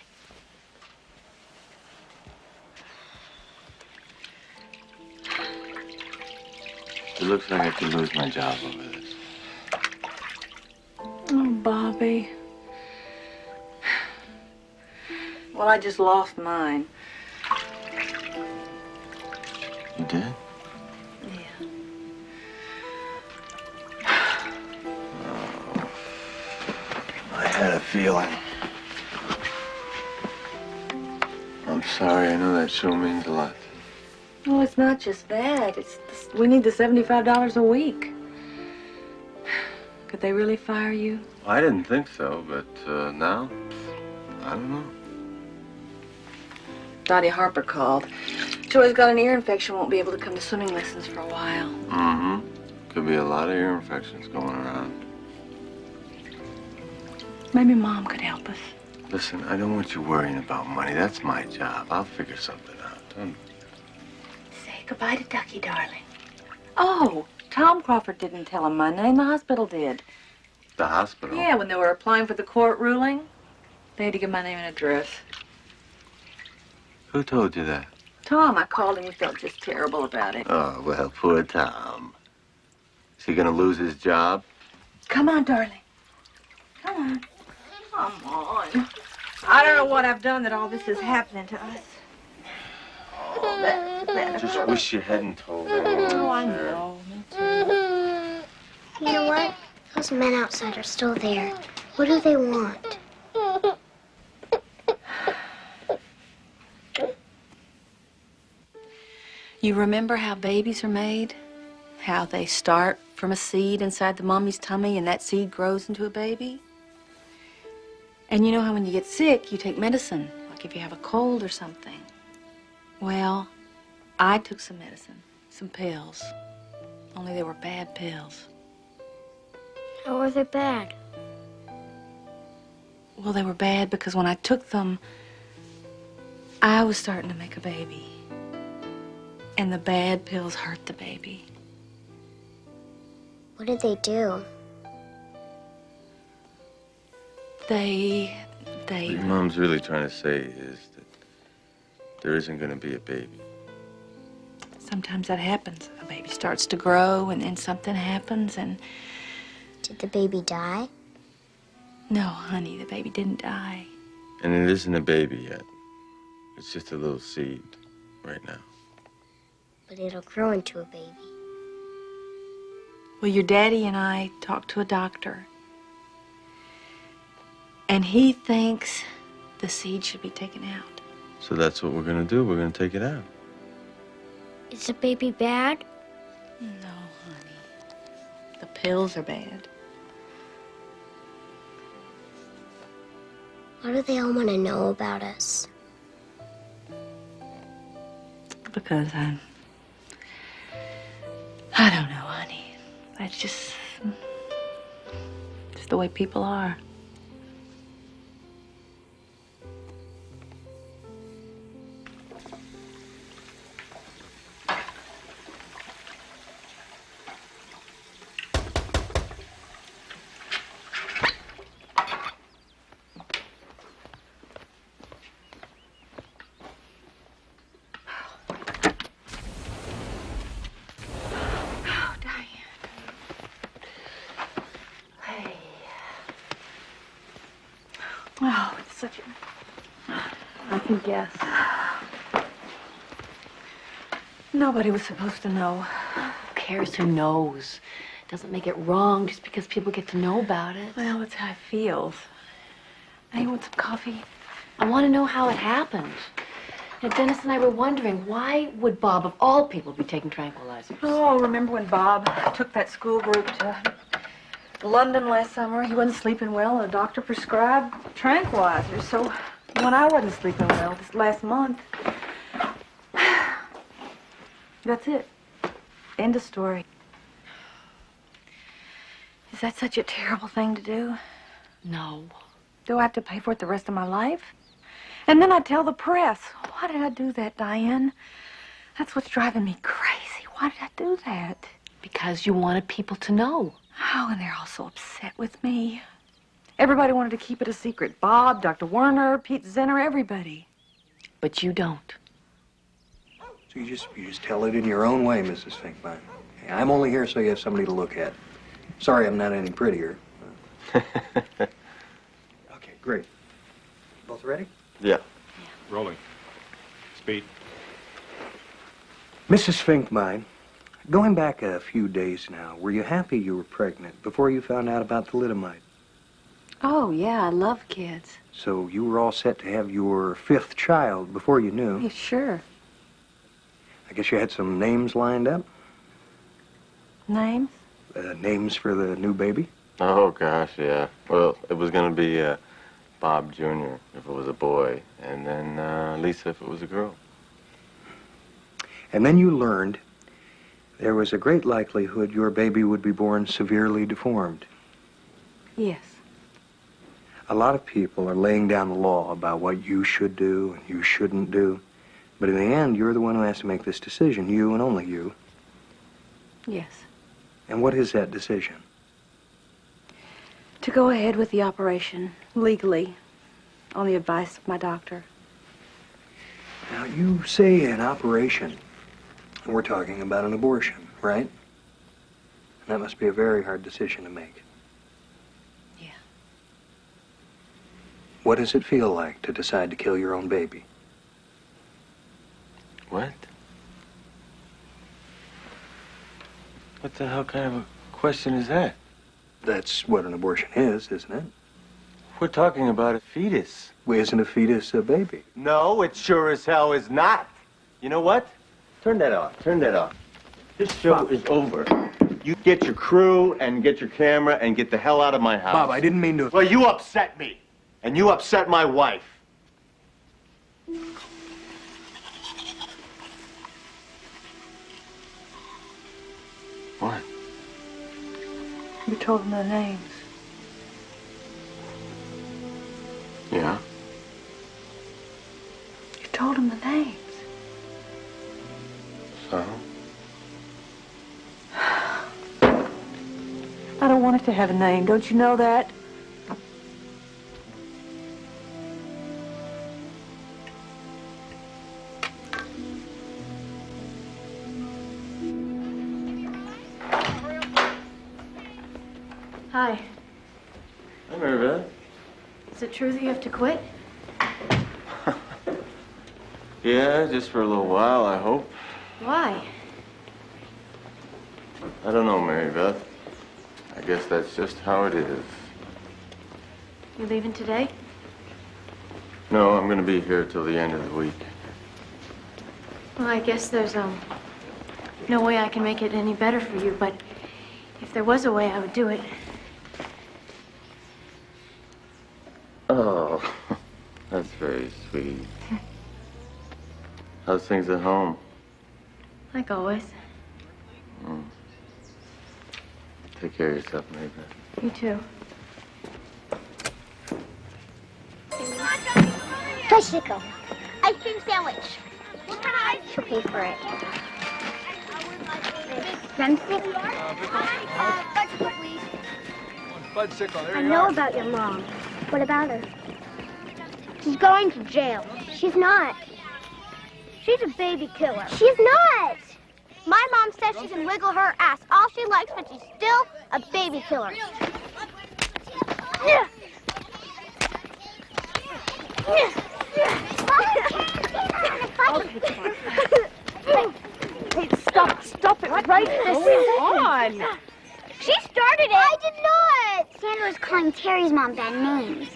It looks like I could lose my job over this. Oh, Bobby. Well, I just lost mine. You did? Yeah. Oh, I had a feeling. I'm sorry. I know that show means a lot. Well, it's not just that. We need the $75 a week. Could they really fire you? I didn't think so, but now, I don't know. Dottie Harper called. Joy's got an ear infection, won't be able to come to swimming lessons for a while. Mm-hmm. Could be a lot of ear infections going around. Maybe Mom could help us. Listen, I don't want you worrying about money. That's my job. I'll figure something out. Say goodbye to Ducky, darling. Oh, Tom Crawford didn't tell him my name. The hospital did. The hospital? Yeah, when they were applying for the court ruling, they had to give my name and address. Who told you that? Tom, I called him. He felt just terrible about it. Oh, well, poor Tom. Is he gonna lose his job? Come on, darling. Come on. Come on. I don't know what I've done that all this is happening to us. Oh, that. Just wish you hadn't told anyone. Oh, I know. Me too. You know what? Those men outside are still there. What do they want? You remember how babies are made? How they start from a seed inside the mommy's tummy and that seed grows into a baby? And you know how when you get sick, you take medicine, like if you have a cold or something. Well, I took some medicine, some pills, only they were bad pills. How are they bad? Well, they were bad because when I took them, I was starting to make a baby. And the bad pills hurt the baby. What did they do? What your mom's really trying to say is that there isn't going to be a baby. Sometimes that happens. A baby starts to grow and then something happens and... Did the baby die? No, honey, the baby didn't die. And it isn't a baby yet. It's just a little seed right now. But it'll grow into a baby. Well, your daddy and I talked to a doctor. And he thinks the seed should be taken out. So that's what we're going to do. We're going to take it out. Is the baby bad? No, honey. The pills are bad. Why do they all want to know about us? Because I don't know, honey. That's just the way people are. Oh, it's such a... I can guess. Nobody was supposed to know. Who cares who knows? Doesn't make it wrong just because people get to know about it. Well, that's how it feels. Hey, you want some coffee? I want to know how it happened. You know, Dennis and I were wondering, why would Bob, of all people, be taking tranquilizers? Oh, remember when Bob took that school group to London last summer? He wasn't sleeping well, and the doctor prescribed tranquilizers. So when I wasn't sleeping well this last month, that's it. End of story. Is that such a terrible thing to do? No. Do I have to pay for it the rest of my life? And then I tell the press. Why did I do that, Diane? That's what's driving me crazy. Why did I do that? Because you wanted people to know. Oh, and they're all so upset with me. Everybody wanted to keep it a secret. Bob, Dr. Werner, Pete Zinner, everybody. But you don't. So you just tell it in your own way, Mrs. Finkbine. Hey, I'm only here so you have somebody to look at. Sorry I'm not any prettier. Okay, great. Both ready? Yeah. Rolling. Speed. Mrs. Finkbine, going back a few days now, were you happy you were pregnant before you found out about thalidomide? Oh, yeah, I love kids. So you were all set to have your 5th child before you knew. Yeah, sure. I guess you had some names lined up? Names? Names for the new baby? Oh, gosh, yeah. Well, it was going to be Bob Jr. if it was a boy, and then Lisa if it was a girl. And then you learned there was a great likelihood your baby would be born severely deformed. Yes. A lot of people are laying down the law about what you should do and you shouldn't do. But in the end, you're the one who has to make this decision, you and only you. Yes. And what is that decision? To go ahead with the operation, legally, on the advice of my doctor. Now, you say an operation. We're talking about an abortion, right? And that must be a very hard decision to make. Yeah. What does it feel like to decide to kill your own baby? What? What the hell kind of a question is that? That's what an abortion is, isn't it? We're talking about a fetus. Well, isn't a fetus a baby? No, it sure as hell is not. You know what? Turn that off. Turn that off. This show is over. You get your crew and get your camera and get the hell out of my house. Bob, I didn't mean to... Well, you upset me. And you upset my wife. What? You told them their names. Yeah? You told them the names. So? I don't want it to have a name. Don't you know that? Hi. Hi, Maribel. Is it true that you have to quit? Yeah, just for a little while, I hope. Why? I don't know, Mary Beth. I guess that's just how it is. You leaving today? No, I'm gonna be here till the end of the week. Well, I guess there's no way I can make it any better for you, but if there was a way, I would do it. Oh, that's very sweet. How's things at home? Like always. Take care of yourself, Mary Beth. You too. Bicycle. Ice cream sandwich. What kind of ice? She'll pay for it. Drumstick? Bicycle, please. Budsicle, there I you know are. about your mom. What about her? She's going to jail. She's not. She's a baby killer. She's not. My mom says she can wiggle her ass all she likes, but she's still a baby killer. Hey, stop it right on. She started it. I did not. Sandra was calling Terry's mom bad names.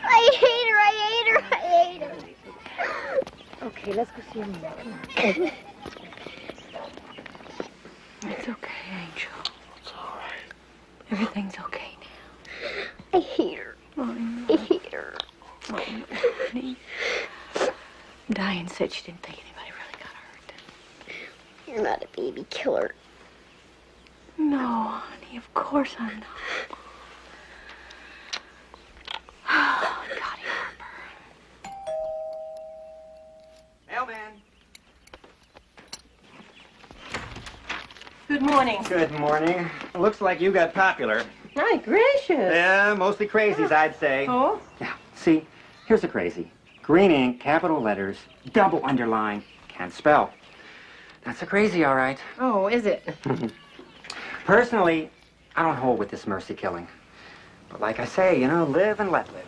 I hate her. I hate her. I hate her. Okay, let's go see your mom. Come on. It's okay, Angel. It's all right. Everything's okay now. I hate her. I hate her. Oh, honey. Diane said she didn't think anybody really got hurt. You're not a baby killer. No, honey, of course I'm not. Oh, God, Mailman. Good morning. Good morning. Looks like you got popular. My gracious. Yeah, mostly crazies, I'd say. Oh? Yeah, see, here's a crazy. Green ink, capital letters, double underline, can't spell. That's a crazy, all right. Oh, is it? Personally, I don't hold with this mercy killing. But like I say, you know, live and let live.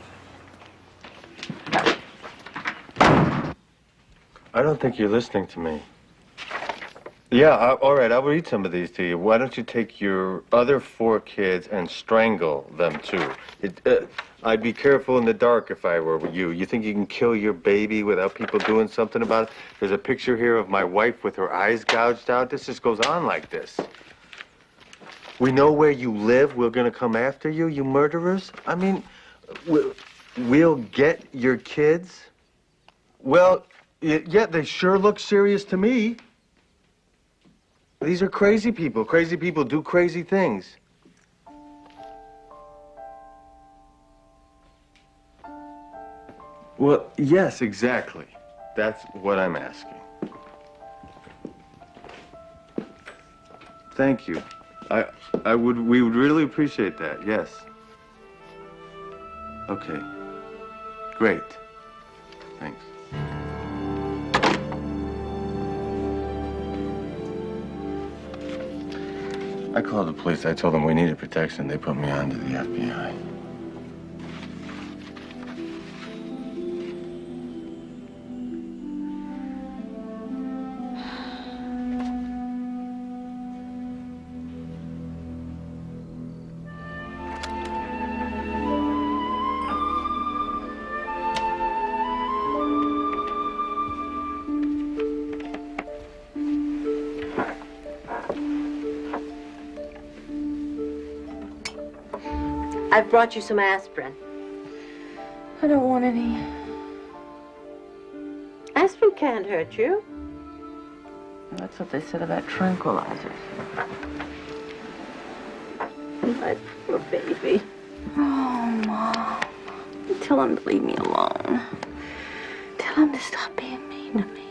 I don't think you're listening to me. Yeah, all right, I'll read some of these to you. Why don't you take your other 4 kids and strangle them, too? I'd be careful in the dark if I were you. You think you can kill your baby without people doing something about it? There's a picture here of my wife with her eyes gouged out. This just goes on like this. We know where you live. We're going to come after you, you murderers. I mean, we'll get your kids. Well, yeah, they sure look serious to me. These are crazy people. Crazy people do crazy things. Well, yes, exactly. That's what I'm asking. Thank you. We would really appreciate that, yes. Okay. Great. Thanks. I called the police. I told them we needed protection. They put me on to the FBI. I've brought you some aspirin. I don't want any. Aspirin can't hurt you. That's what they said about tranquilizers. My poor baby. Oh, Mom. Tell him to leave me alone. Tell him to stop being mean to me.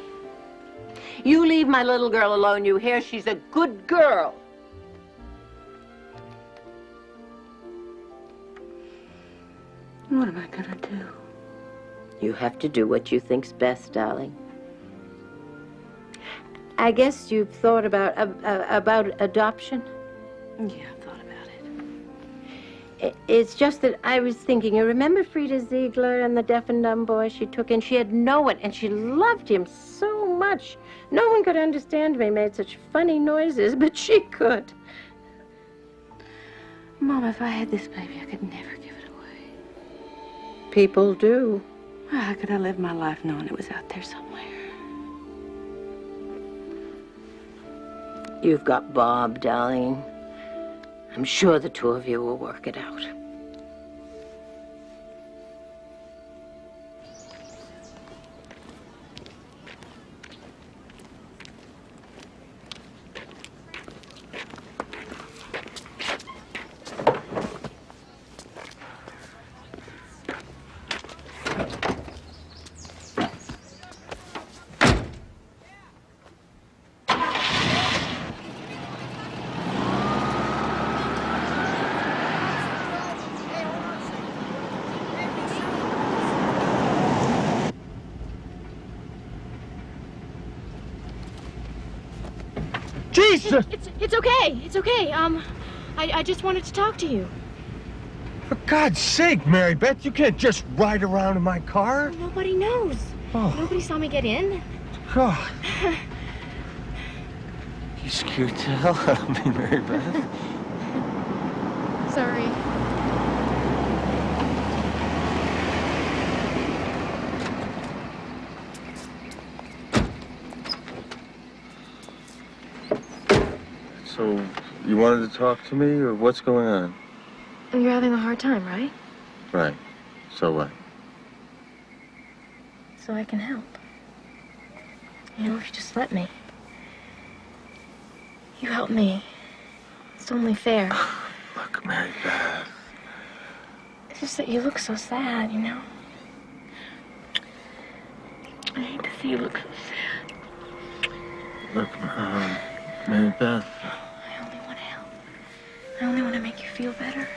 You leave my little girl alone, you hear? She's a good girl. What am I gonna do? You have to do what you think's best, darling. I guess you've thought about adoption? Yeah, I've thought about it. It's just that I was thinking, you remember Frida Ziegler and the deaf and dumb boy she took in? She had no one, and she loved him so much. No one could understand him. He made such funny noises, but she could. Mom, if I had this baby, I could never give it away. People do. Well, how could I live my life knowing it was out there somewhere? You've got Bob, darling. I'm sure the two of you will work it out. Jesus! It's okay. It's okay. I just wanted to talk to you. For God's sake, Mary Beth, you can't just ride around in my car. Nobody knows. Oh. Nobody saw me get in. God. You scared to hell out of me, Mary Beth. Sorry. So, you wanted to talk to me, or what's going on? You're having a hard time, right? Right. So what? So I can help. You know, if you just let me. You help me. It's only fair. Look, Mary Beth. It's just that you look so sad, you know? I hate to see you look so sad. Look, Mary Beth. I only want to help. I only want to make you feel better.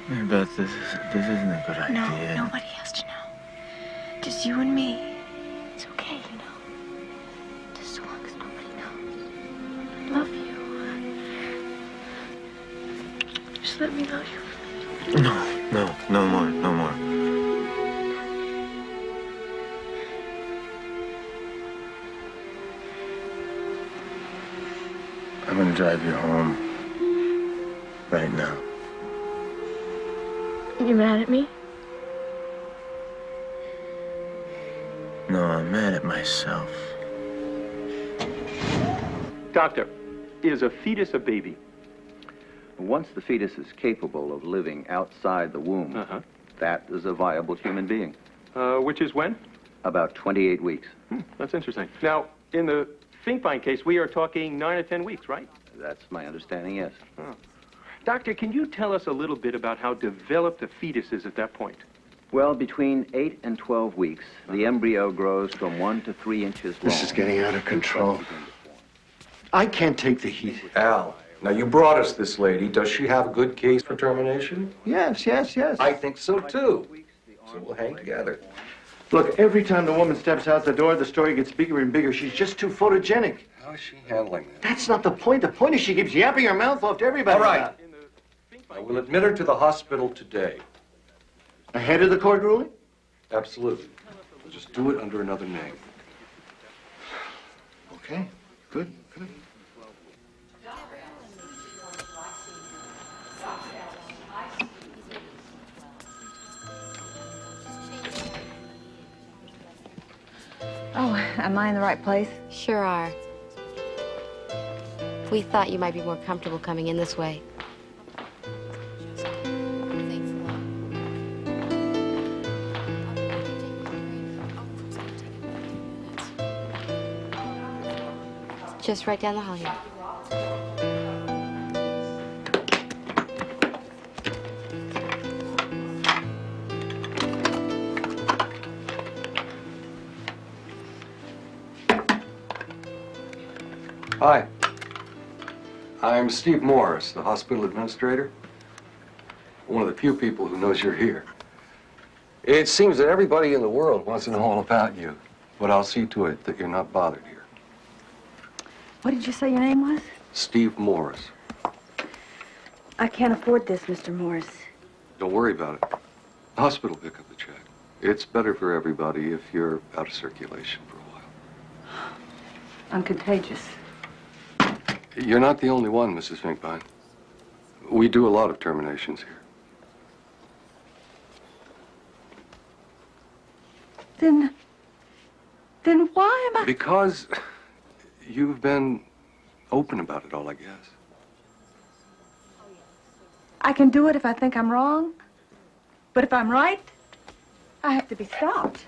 Mary Beth, this isn't a good idea. No, nobody has to know. Just you and me. It's okay, you know. Just so long as nobody knows. I love you. Just let me love you. No more. I'm gonna drive you home right now. You mad at me? No, I'm mad at myself. Doctor, is a fetus a baby? Once the fetus is capable of living outside the womb, that is a viable human being. Which is when? About 28 weeks. That's interesting. Now, in the Finkbine case, we are talking 9 or 10 weeks, right? That's my understanding, yes. Oh. Doctor, can you tell us a little bit about how developed the fetus is at that point? Well, between 8 and 12 weeks, the embryo grows from 1 to 3 inches long. This is getting out of control. I can't take the heat. Al, now you brought us this lady. Does she have a good case for termination? Yes. I think so, too. So we'll hang together. Look, every time the woman steps out the door, the story gets bigger and bigger. She's just too photogenic. How is she handling that? That's not the point. The point is she keeps yapping her mouth off to everybody. All right. I will admit her to the hospital today. Ahead of the court ruling? Absolutely. We'll just do it under another name. Okay, good. Oh, am I in the right place? Sure are. We thought you might be more comfortable coming in this way. Thanks. Just right down the hall here. Hi. I'm Steve Morris, the hospital administrator. One of the few people who knows you're here. It seems that everybody in the world wants to know all about you, but I'll see to it that you're not bothered here. What did you say your name was? Steve Morris. I can't afford this, Mr. Morris. Don't worry about it. The hospital will pick up the check. It's better for everybody if you're out of circulation for a while. I'm contagious. You're not the only one, Mrs. Finkbine. We do a lot of terminations here. Then why am I... Because you've been open about it all, I guess. I can do it if I think I'm wrong. But if I'm right, I have to be stopped.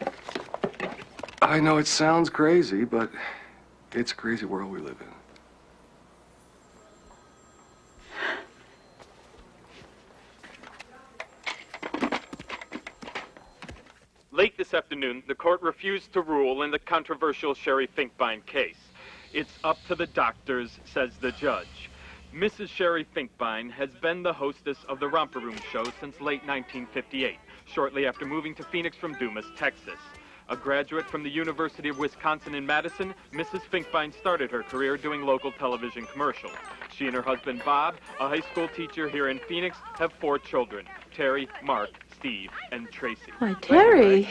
I know it sounds crazy, but it's a crazy world we live in. Late this afternoon, the court refused to rule in the controversial Sherri Finkbine case. It's up to the doctors, says the judge. Mrs. Sherri Finkbine has been the hostess of the Romper Room show since late 1958, shortly after moving to Phoenix from Dumas, Texas. A graduate from the University of Wisconsin in Madison, Mrs. Finkbine started her career doing local television commercials. She and her husband, Bob, a high school teacher here in Phoenix, have 4 children, Terry, Mark, Steve, and Tracy. Why, Terry.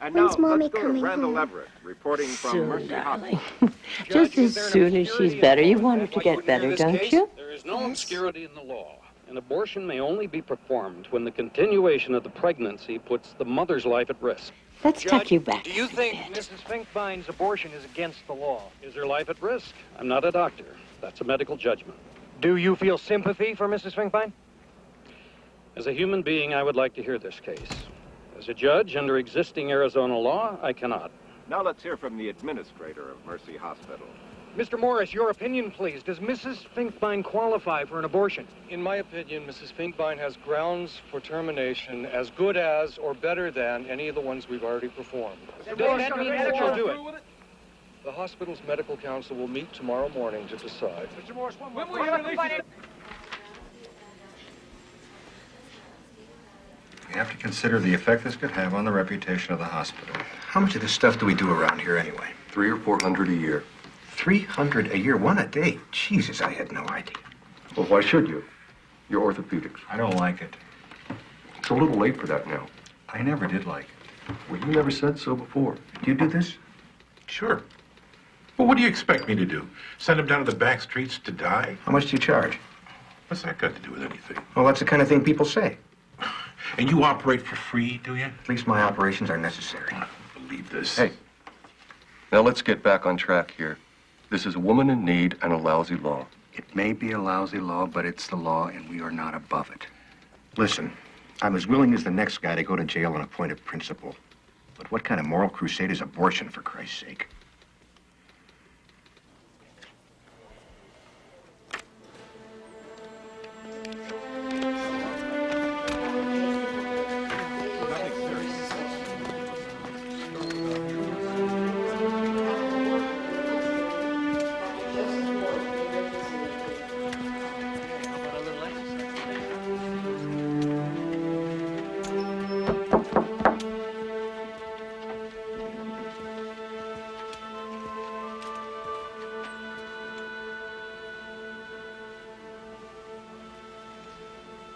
And now, When's Mommy let's go to coming Randall home? Everett, reporting from Soon, Mercy darling. Hospital. Just as soon as she's better. You want her to get better, don't you? There is no obscurity in the law. An abortion may only be performed when the continuation of the pregnancy puts the mother's life at risk. Let's tuck you back. Do you think Mrs. Finkbine's abortion is against the law? Is her life at risk? I'm not a doctor. That's a medical judgment. Do you feel sympathy for Mrs. Finkbine? As a human being, I would like to hear this case. As a judge, under existing Arizona law, I cannot. Now let's hear from the administrator of Mercy Hospital. Mr. Morris, your opinion, please. Does Mrs. Finkbine qualify for an abortion? In my opinion, Mrs. Finkbine has grounds for termination as good as or better than any of the ones we've already performed. Does that mean that you'll do it? The hospital's medical council will meet tomorrow morning to decide. Mr. Morris, when will you release it? We have to consider the effect this could have on the reputation of the hospital. How much of this stuff do we do around here anyway? 300 or 400 a year. 300 a year, 1 a day. Jesus, I had no idea. Well, why should you? You're orthopedics. I don't like it. It's a little late for that now. I never did like it. Well, you never said so before. Do you do this? Sure. Well, what do you expect me to do? Send them down to the back streets to die? How much do you charge? What's that got to do with anything? Well, that's the kind of thing people say. And you operate for free, do you? At least my operations are necessary. I don't believe this. Hey, now let's get back on track here. This is a woman in need and a lousy law. It may be a lousy law, but it's the law, and we are not above it. Listen, I'm as willing as the next guy to go to jail on a point of principle. But what kind of moral crusade is abortion, for Christ's sake?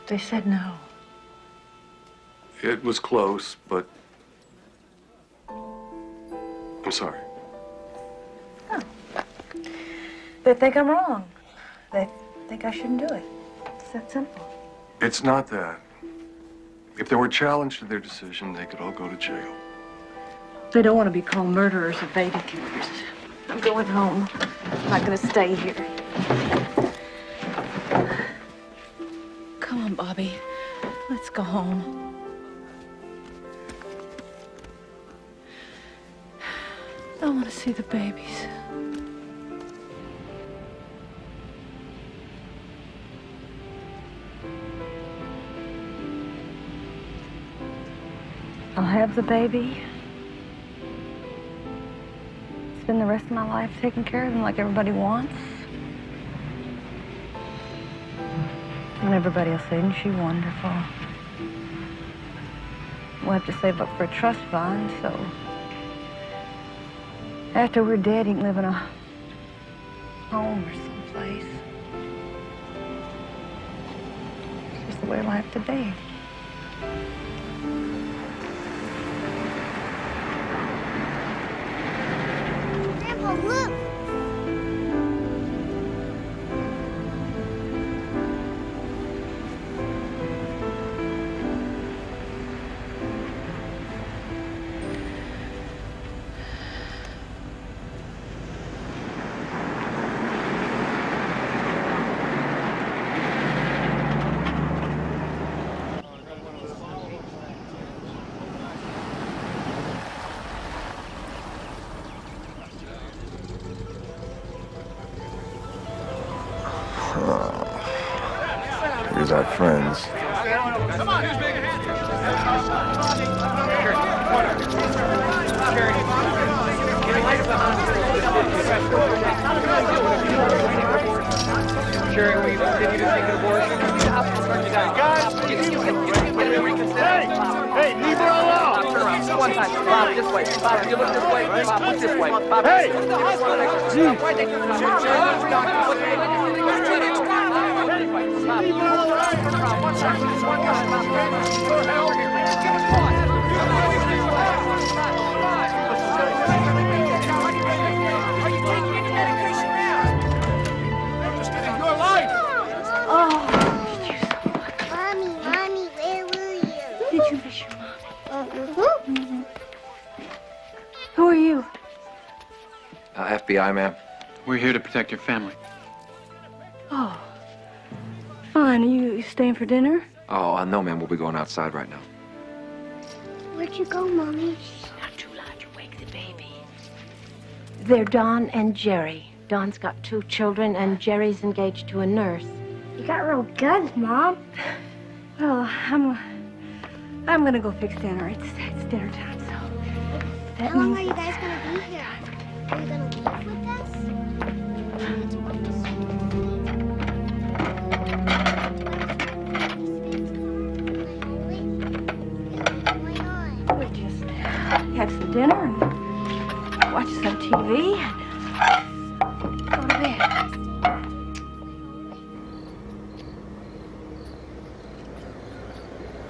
They said no. It was close, but I'm sorry. They think I'm wrong. They think I shouldn't do it. It's that simple. It's not that. If there were challenge to their decision, they could all go to jail. They don't want to be called murderers or baby killers. I'm going home. I'm not going to stay here. Come on, Bobby. Let's go home. I want to see the babies. I'll have the baby. Spend the rest of my life taking care of him like everybody wants. And everybody will say, isn't she wonderful? We'll have to save up for a trust fund, so after we're dead, he can live in a home or someplace. It's just the way it'll have to be. Grandpa, look! Here's our friends. Come on, who's making it? Sherri, will you continue to take an abortion? Guys, hey, leave her alone! Turn around. One time. Bob, this way. Bob, you look this way. Bob, look this way. Bob, hey! Why they turn Mommy, where were you? Did you miss your mom? Mm-hmm. Who are you? FBI, ma'am. We're here to protect your family. Oh. Fine. Are you staying for dinner? Oh, no, ma'am. We'll be going outside right now. Where'd you go, Mommy? Not too loud, you wake the baby. They're Don and Jerry. Don's got 2 children, and Jerry's engaged to a nurse. You got real guns, Mom. Well, I'm gonna go fix dinner. It's dinner time, so. How long are you guys gonna be here? Are you gonna leave with us? We'll just have some dinner and watch some TV and go to bed.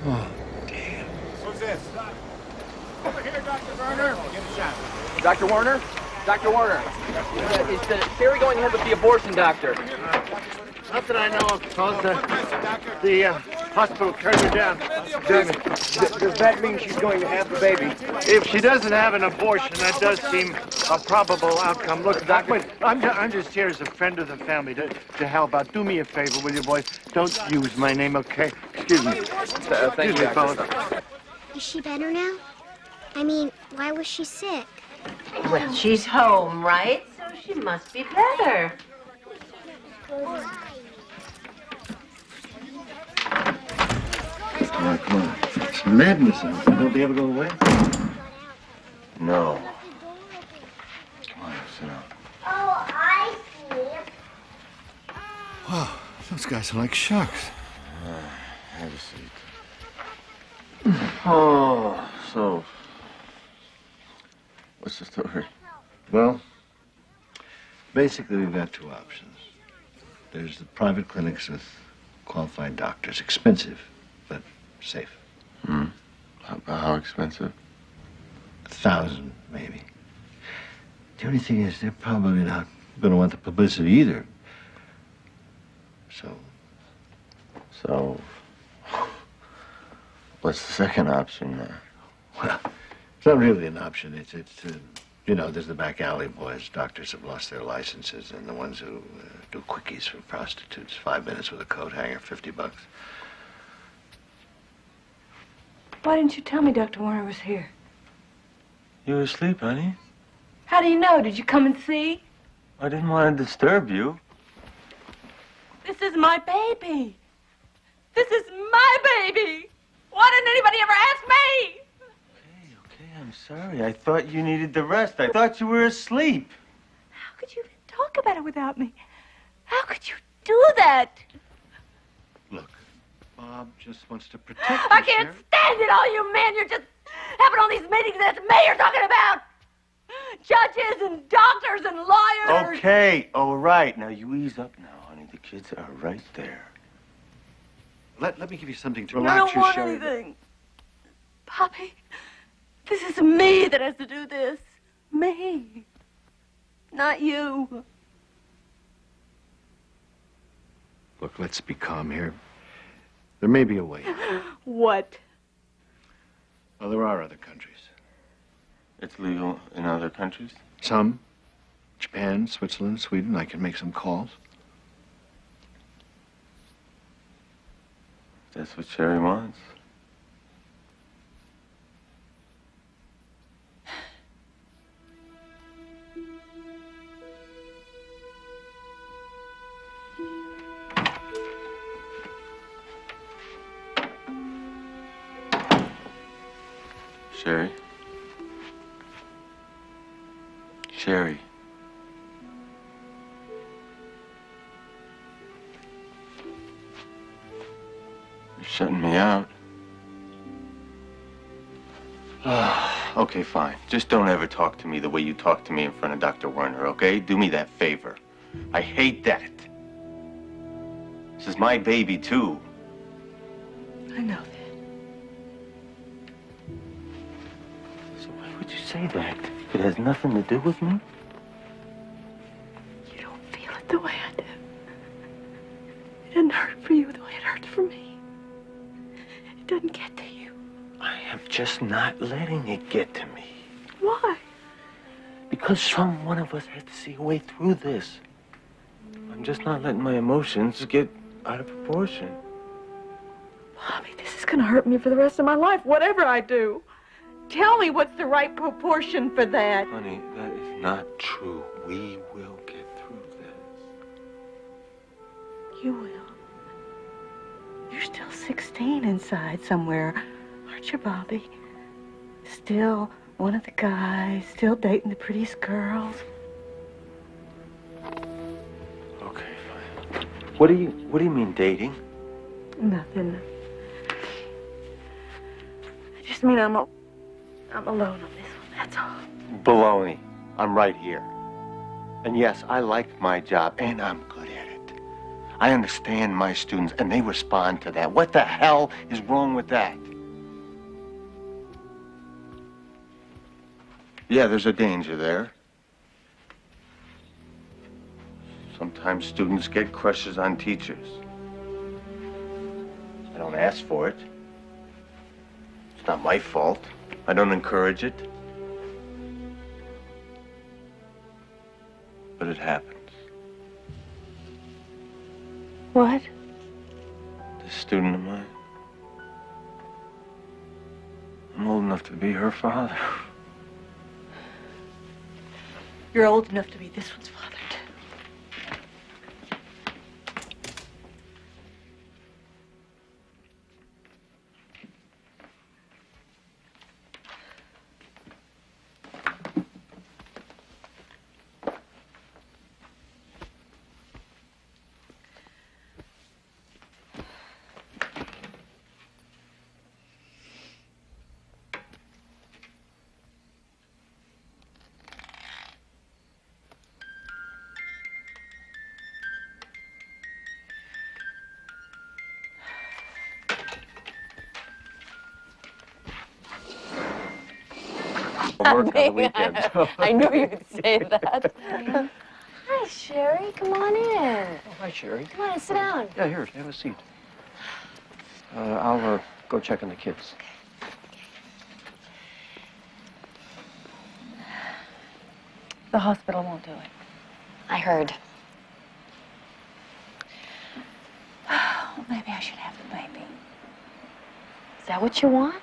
Oh. Who's this? Over here, Dr. Werner. Get a shot. Dr. Warner? Dr. Warner. Is Sherri going ahead with the abortion, doctor? Not that I know of, because the hospital turned her down. Does that mean she's going to have the baby? If she doesn't have an abortion, that does seem a probable outcome. Look, Doctor, I'm just here as a friend of the family to help out. Do me a favor, will you, boys? Don't use my name, okay? Excuse me. Thank you, fellas. Is she better now? I mean, why was she sick? Well, she's home, right? So she must be better. Come on, come on. It's madness out there. Don't they ever go away? No. Come on, sit down. Oh, I see. Wow, those guys are like sharks. Have a seat. Oh, so... What's the story? Well, basically we've got 2 options. There's the private clinics with qualified doctors. Expensive, but safe. Hmm. How expensive? 1,000, maybe. The only thing is, they're probably not going to want the publicity either. So, what's the second option there? Well, it's not really an option. It's you know, there's the back alley boys. Doctors have lost their licenses, and the ones who do quickies for prostitutes. 5 minutes with a coat hanger, $50. Why didn't you tell me Dr. Warner was here? You were asleep, honey. How do you know? Did you come and see? I didn't want to disturb you. This is my baby. This is my baby. Why didn't anybody ever ask me? Honey, I thought you needed the rest. I thought you were asleep. How could you talk about it without me? How could you do that? Look, Bob just wants to protect you, I can't Sherri. stand it, all you men. You're just having all these meetings and it's me you're talking about. Judges and doctors and lawyers. Okay, all right. Now you ease up now, honey. The kids are right there. Let me give you something to I relax don't your want Sherri. anything. Poppy, this is me that has to do this. Me. Not you. Look, let's be calm here. There may be a way. What? Well, there are other countries. It's legal in other countries? Some. Japan, Switzerland, Sweden. I can make some calls. That's what Sherri wants. Sherri? Sherri. You're shutting me out. Okay, fine. Just don't ever talk to me the way you talk to me in front of Dr. Werner, okay? Do me that favor. I hate that. This is my baby, too. I know that. So why would you say that? It has nothing to do with me? You don't feel it the way I do. It doesn't hurt for you the way it hurts for me. It doesn't get to you. I am just not letting it get to me. Why? Because some one of us has to see a way through this. I'm just not letting my emotions get out of proportion. Bobby, this is gonna hurt me for the rest of my life, whatever I do. Tell me what's the right proportion for that. Honey, that is not true. We will get through this. You will. You're still 16 inside somewhere, aren't you, Bobby? Still one of the guys, still dating the prettiest girls. Okay, fine. What do you mean dating? Nothing. I just mean I'm alone on this one, that's all. Baloney. I'm right here. And yes, I like my job, and I'm good at it. I understand my students, and they respond to that. What the hell is wrong with that? Yeah, there's a danger there. Sometimes students get crushes on teachers. I don't ask for it. It's not my fault. I don't encourage it. But it happens. What? This student of mine. I'm old enough to be her father. You're old enough to be this one's father, too. Work on the weekends. I knew you'd say that. Hi, Sherri. Come on in. Oh, hi, Sherri. Come on in, sit down. Yeah, here, have a seat. I'll go check on the kids. The hospital won't do it. I heard. Well, maybe I should have the baby. Is that what you want?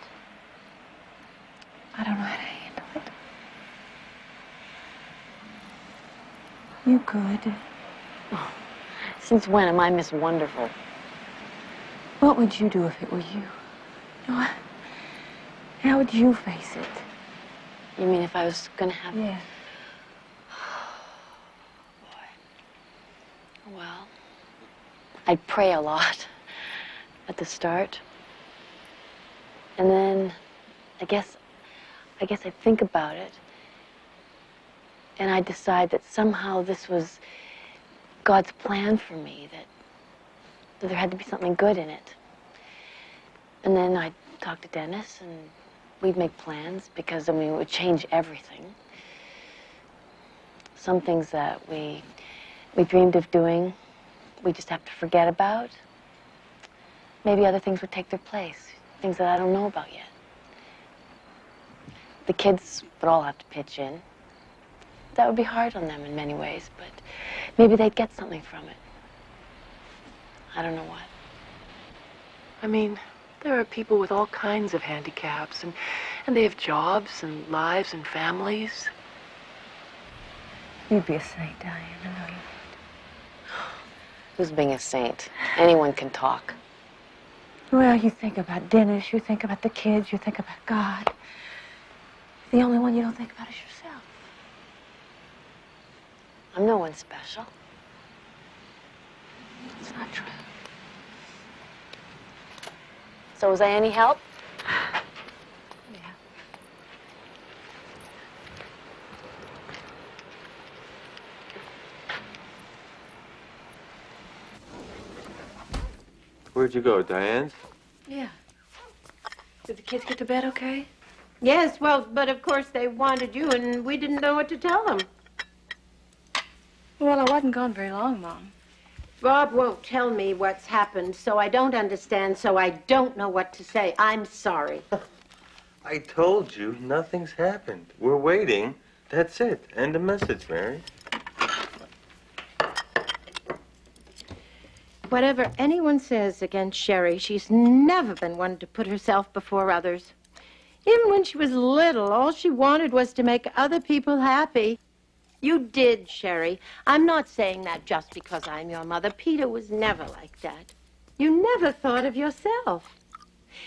I don't know how to handle it. You could. Oh, since when am I Miss Wonderful? What would you do if it were you? You know, how would you face it? You mean if I was gonna have... Yeah. Well, I'd pray a lot at the start. And then I guess I'd think about it. And I'd decide that somehow this was God's plan for me, that there had to be something good in it. And then I'd talk to Dennis and we'd make plans because, I mean, it would change everything. Some things that we dreamed of doing, we just have to forget about. Maybe other things would take their place, things that I don't know about yet. The kids would all have to pitch in. That would be hard on them in many ways, but maybe they'd get something from it. I don't know what. I mean, there are people with all kinds of handicaps, and they have jobs and lives and families. You'd be a saint, Diane. I know you. Who's being a saint? Anyone can talk. Well, you think about Dennis, you think about the kids, you think about God. The only one you don't think about is yourself. I'm no one special. It's not true. So was I any help? Yeah. Where'd you go, Diane's? Yeah. Did the kids get to bed okay? Yes, well, but of course they wanted you, and we didn't know what to tell them. Well, I wasn't gone very long, Mom. Bob won't tell me what's happened, so I don't understand, so I don't know what to say. I'm sorry. I told you nothing's happened. We're waiting. That's it. End of message, Mary. Whatever anyone says against Sherri, she's never been one to put herself before others. Even when she was little, all she wanted was to make other people happy. You did, Sherri. I'm not saying that just because I'm your mother. Peter was never like that. You never thought of yourself.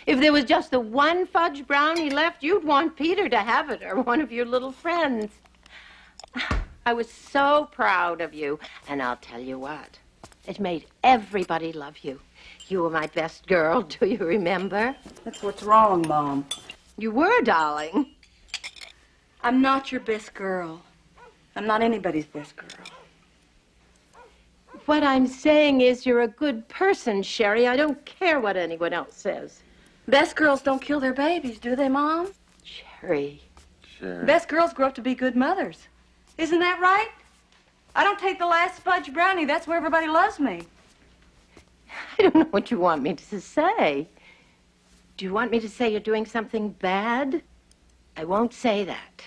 If there was just the one fudge brownie left, you'd want Peter to have it, or one of your little friends. I was so proud of you, and I'll tell you what. It made everybody love you. You were my best girl, do you remember? That's what's wrong, Mom. You were, darling. I'm not your best girl. I'm not anybody's best girl. What I'm saying is you're a good person, Sherri. I don't care what anyone else says. Best girls don't kill their babies, do they, Mom? Sherri. Sure. Best girls grow up to be good mothers. Isn't that right? I don't take the last fudge brownie. That's where everybody loves me. I don't know what you want me to say. Do you want me to say you're doing something bad? I won't say that.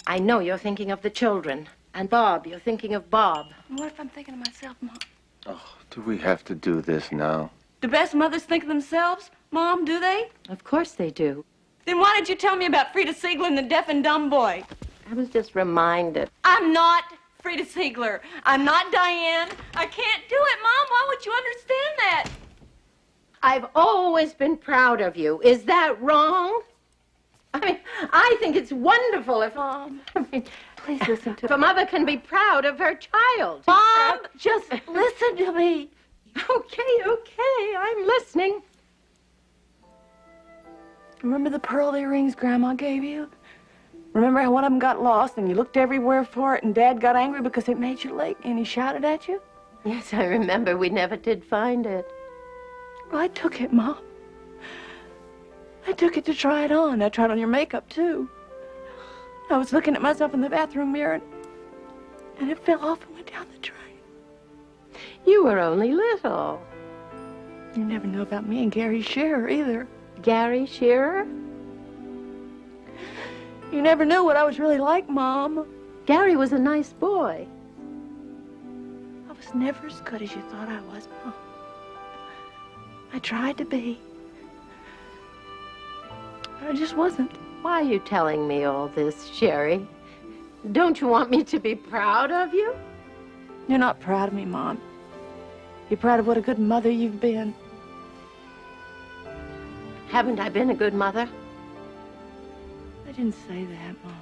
I know you're thinking of the children. And Bob, you're thinking of Bob. What if I'm thinking of myself, Mom? Oh, do we have to do this now? Do best mothers think of themselves, Mom, do they? Of course they do. Then why did you tell me about Frida Siegler and the deaf and dumb boy? I was just reminded. I'm not Frida Siegler. I'm not Diane. I can't do it, Mom. Why would you understand that? I've always been proud of you. Is that wrong? I mean, I think it's wonderful if... Mom, I mean, please listen to if a mother can be proud of her child. Mom, just listen to me. Okay, I'm listening. Remember the pearl earrings Grandma gave you? Remember how one of them got lost and you looked everywhere for it and Dad got angry because it made you late and he shouted at you? Yes, I remember. We never did find it. Well, I took it, Mom. I took it to try it on. I tried on your makeup, too. I was looking at myself in the bathroom mirror and it fell off and went down the drain. You were only little. You never knew about me and Gary Shearer either. Gary Shearer? You never knew what I was really like, Mom. Gary was a nice boy. I was never as good as you thought I was, Mom. I tried to be. I just wasn't. Why are you telling me all this, Sherri? Don't you want me to be proud of you? You're not proud of me, Mom. You're proud of what a good mother you've been. Haven't I been a good mother? I didn't say that, Mom.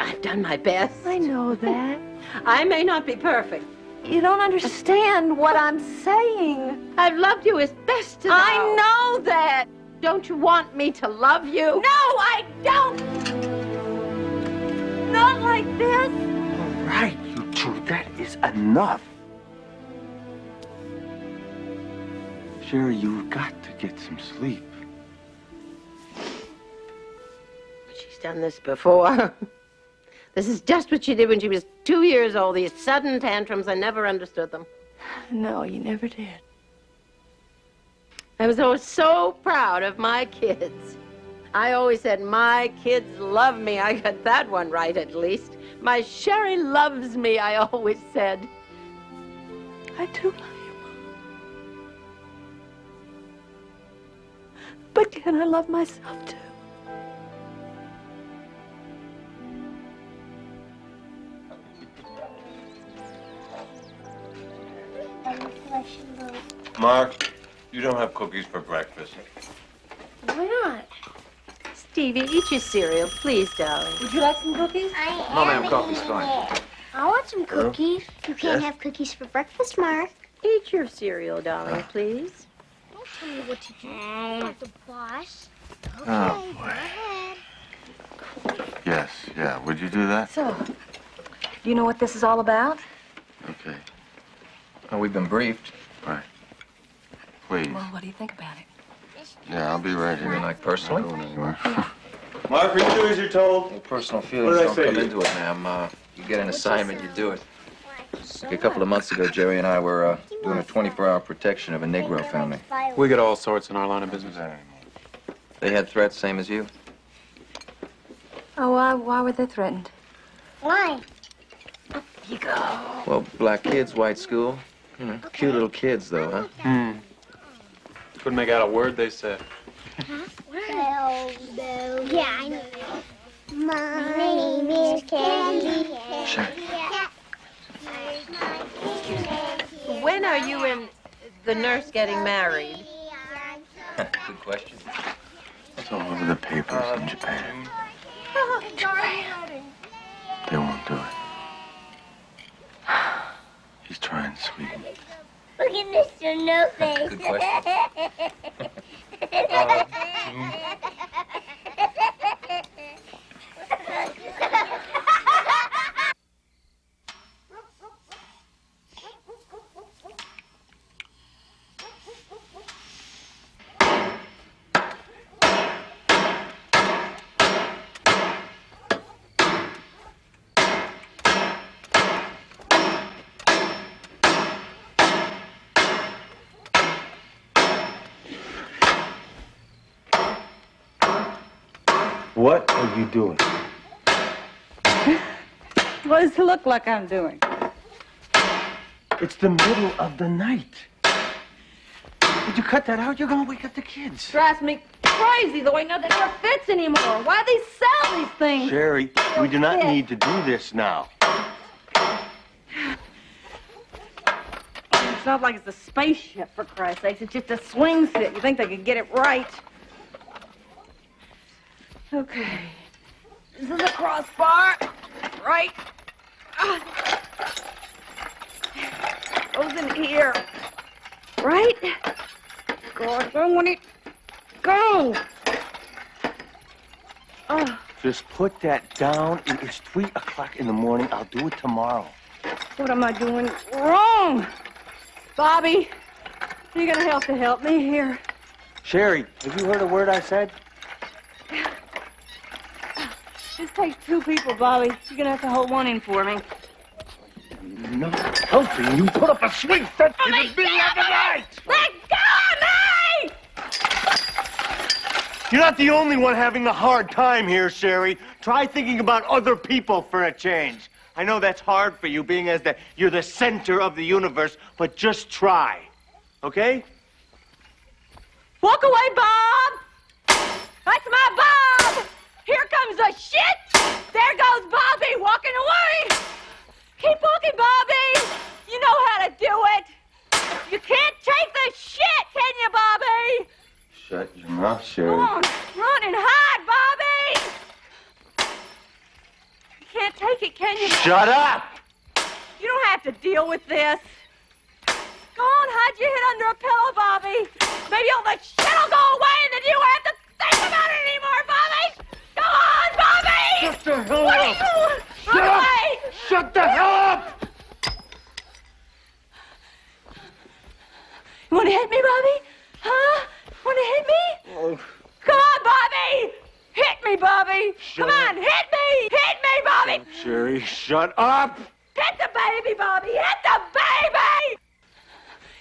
I've done my best. I know that. I may not be perfect. You don't understand what I'm saying. I've loved you as best to know. I know that. Don't you want me to love you? No, I don't. Not like this. All right, you two, that is enough. Sherri, you've got to get some sleep. She's done this before. This is just what she did when she was 2 years old. These sudden tantrums, I never understood them. No, you never did. I was always so proud of my kids. I always said, my kids love me. I got that one right, at least. My Sherri loves me, I always said. I do love you, Mom. But can I love myself, too? Mark, you don't have cookies for breakfast. Why not? Stevie, eat your cereal, please, darling. Would you like some cookies? No, ma'am, coffee's fine. I want some cookies. You can't have cookies for breakfast, Mark. Eat your cereal, darling, please. Don't tell me what to do. You're the boss. Okay, Oh, go boy. ahead. Yes, yeah. Would you do that? So, do you know what this is all about? Okay. Oh, we've been briefed. Right. Please. Well, what do you think about it? Yeah, I'll be right here. Like personally? Not going anywhere. Mark, are you doing as you're told? Well, personal What feelings did I don't say come to you? into it, ma'am. You get an assignment, you do it. Like a couple of months ago, Jerry and I were doing a 24-hour protection of a Negro family. We get all sorts in our line of business. They had threats, same as you. Oh, why were they threatened? Why? You go. Well, black kids, white school. You know, cute little kids, though, huh? Couldn't make out a word they said. Well, no. Yeah, I know. My name is Candy. When are you and the nurse getting married? Good question. It's all over the papers in Japan. They won't do it. He's trying, sweetie. Look at Mr. No Face. Good question. What are you doing? What does it look like I'm doing? It's the middle of the night. Did you cut that out? You're gonna wake up the kids. Drives me crazy the way nothing ever fits anymore. Why do they sell these things? Sherri, we do not need to do this now. It's not like it's a spaceship, for Christ's sakes. It's just a swing set. You think they could get it right? Okay. This is a crossbar. Right. Goes in here. Right? Go when it go. Just put that down. It is 3 o'clock in the morning. I'll do it tomorrow. What am I doing wrong? Bobby, you're gonna have to help me here. Sherri, have you heard a word I said? This takes 2 people, Bobby. You're gonna have to hold one in for me. No helping you put up a swing set in the middle of the night! Let go of me! You're not the only one having a hard time here, Sherri. Try thinking about other people for a change. I know that's hard for you, being as you're the center of the universe, but just try. Okay? Walk away, Bob! That's my Bob! Here comes the shit! There goes Bobby, walking away! Keep walking, Bobby! You know how to do it! You can't take the shit, can you, Bobby? Shut your mouth, Sherri. Come on, run and hide, Bobby! take it, can you? Shut up! You don't have to deal with this. Go on, hide your head under a pillow, Bobby. Maybe all the shit'll go away and then you won't have to think about it anymore, Bobby. Go on, Bobby! Shut the hell What up! are you? Shut Run up! away! Shut the hell up! You want to hit me, Bobby? Huh? Want to hit me? Oh. Come on, Bobby! Hit me, Bobby! Shut Come on, hit me! Hit me, Bobby! Sherri, shut up! Hit the baby, Bobby! Hit the baby!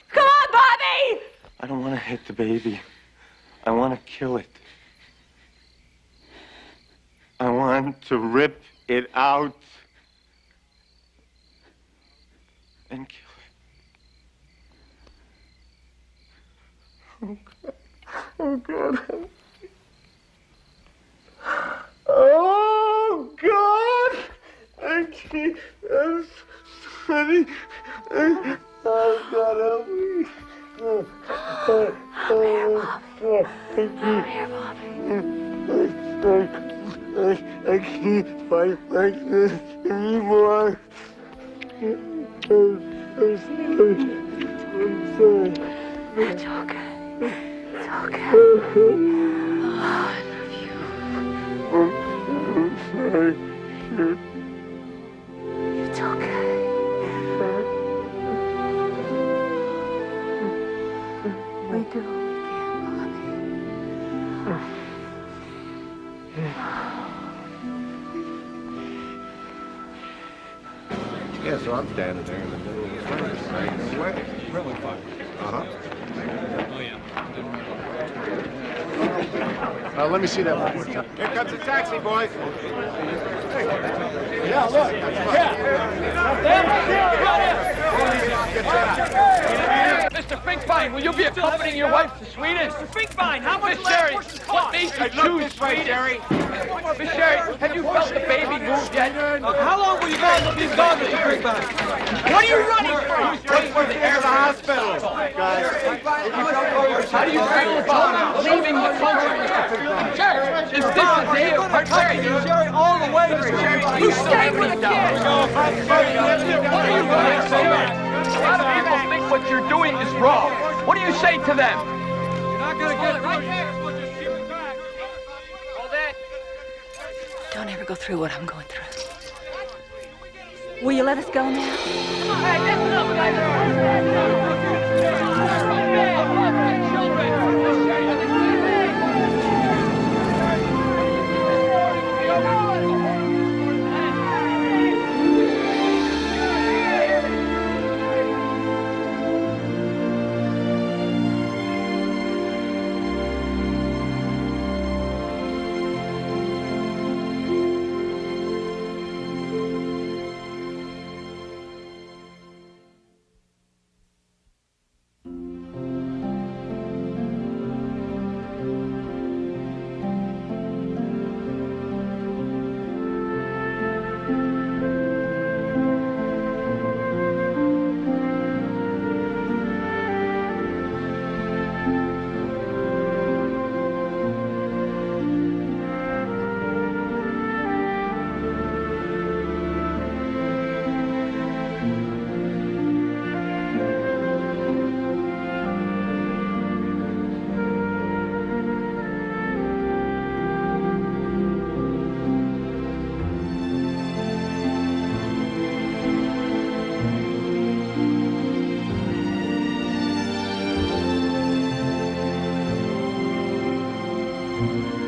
Come on, Bobby! I don't want to hit the baby. I want to kill it. I want to rip it out and kill it. Oh, God. Oh, God. I can't. I'm sorry. Oh, God, help me. I can't fight like this anymore. I'm sorry. It's okay. It's okay. Oh, I love you. I'm sorry. It's okay. We do what we can, Bobby. Yeah, so I'm standing there in the middle of the furnace, right away. Really fun. Uh-huh. Oh, yeah. Let me see that one more time. Here comes the taxi, boys. Yeah, look. Mr. Finkbine, will you be accompanying your wife to Sweden? Mr. Finkbine, how much Miss Sherri, what makes you choose Sweden? Miss Sherri, have you felt the baby move yet? How long will you guys be gone, Mr. Finkbine? What are you running from? Wait for the air to the hospital. How do you feel about leaving the country, Mr. Finkbine? Sherri, is this a day of preparation? Sherri, all the way, Mr. Sherri. You stay with the kids. What are you going to say? A lot of people think what you're doing is wrong. What do you say to them? You're not going to get right there. We'll just keep it back. Hold it. Don't ever go through what I'm going through. Will you let us go now? Hey, listen up, Thank you.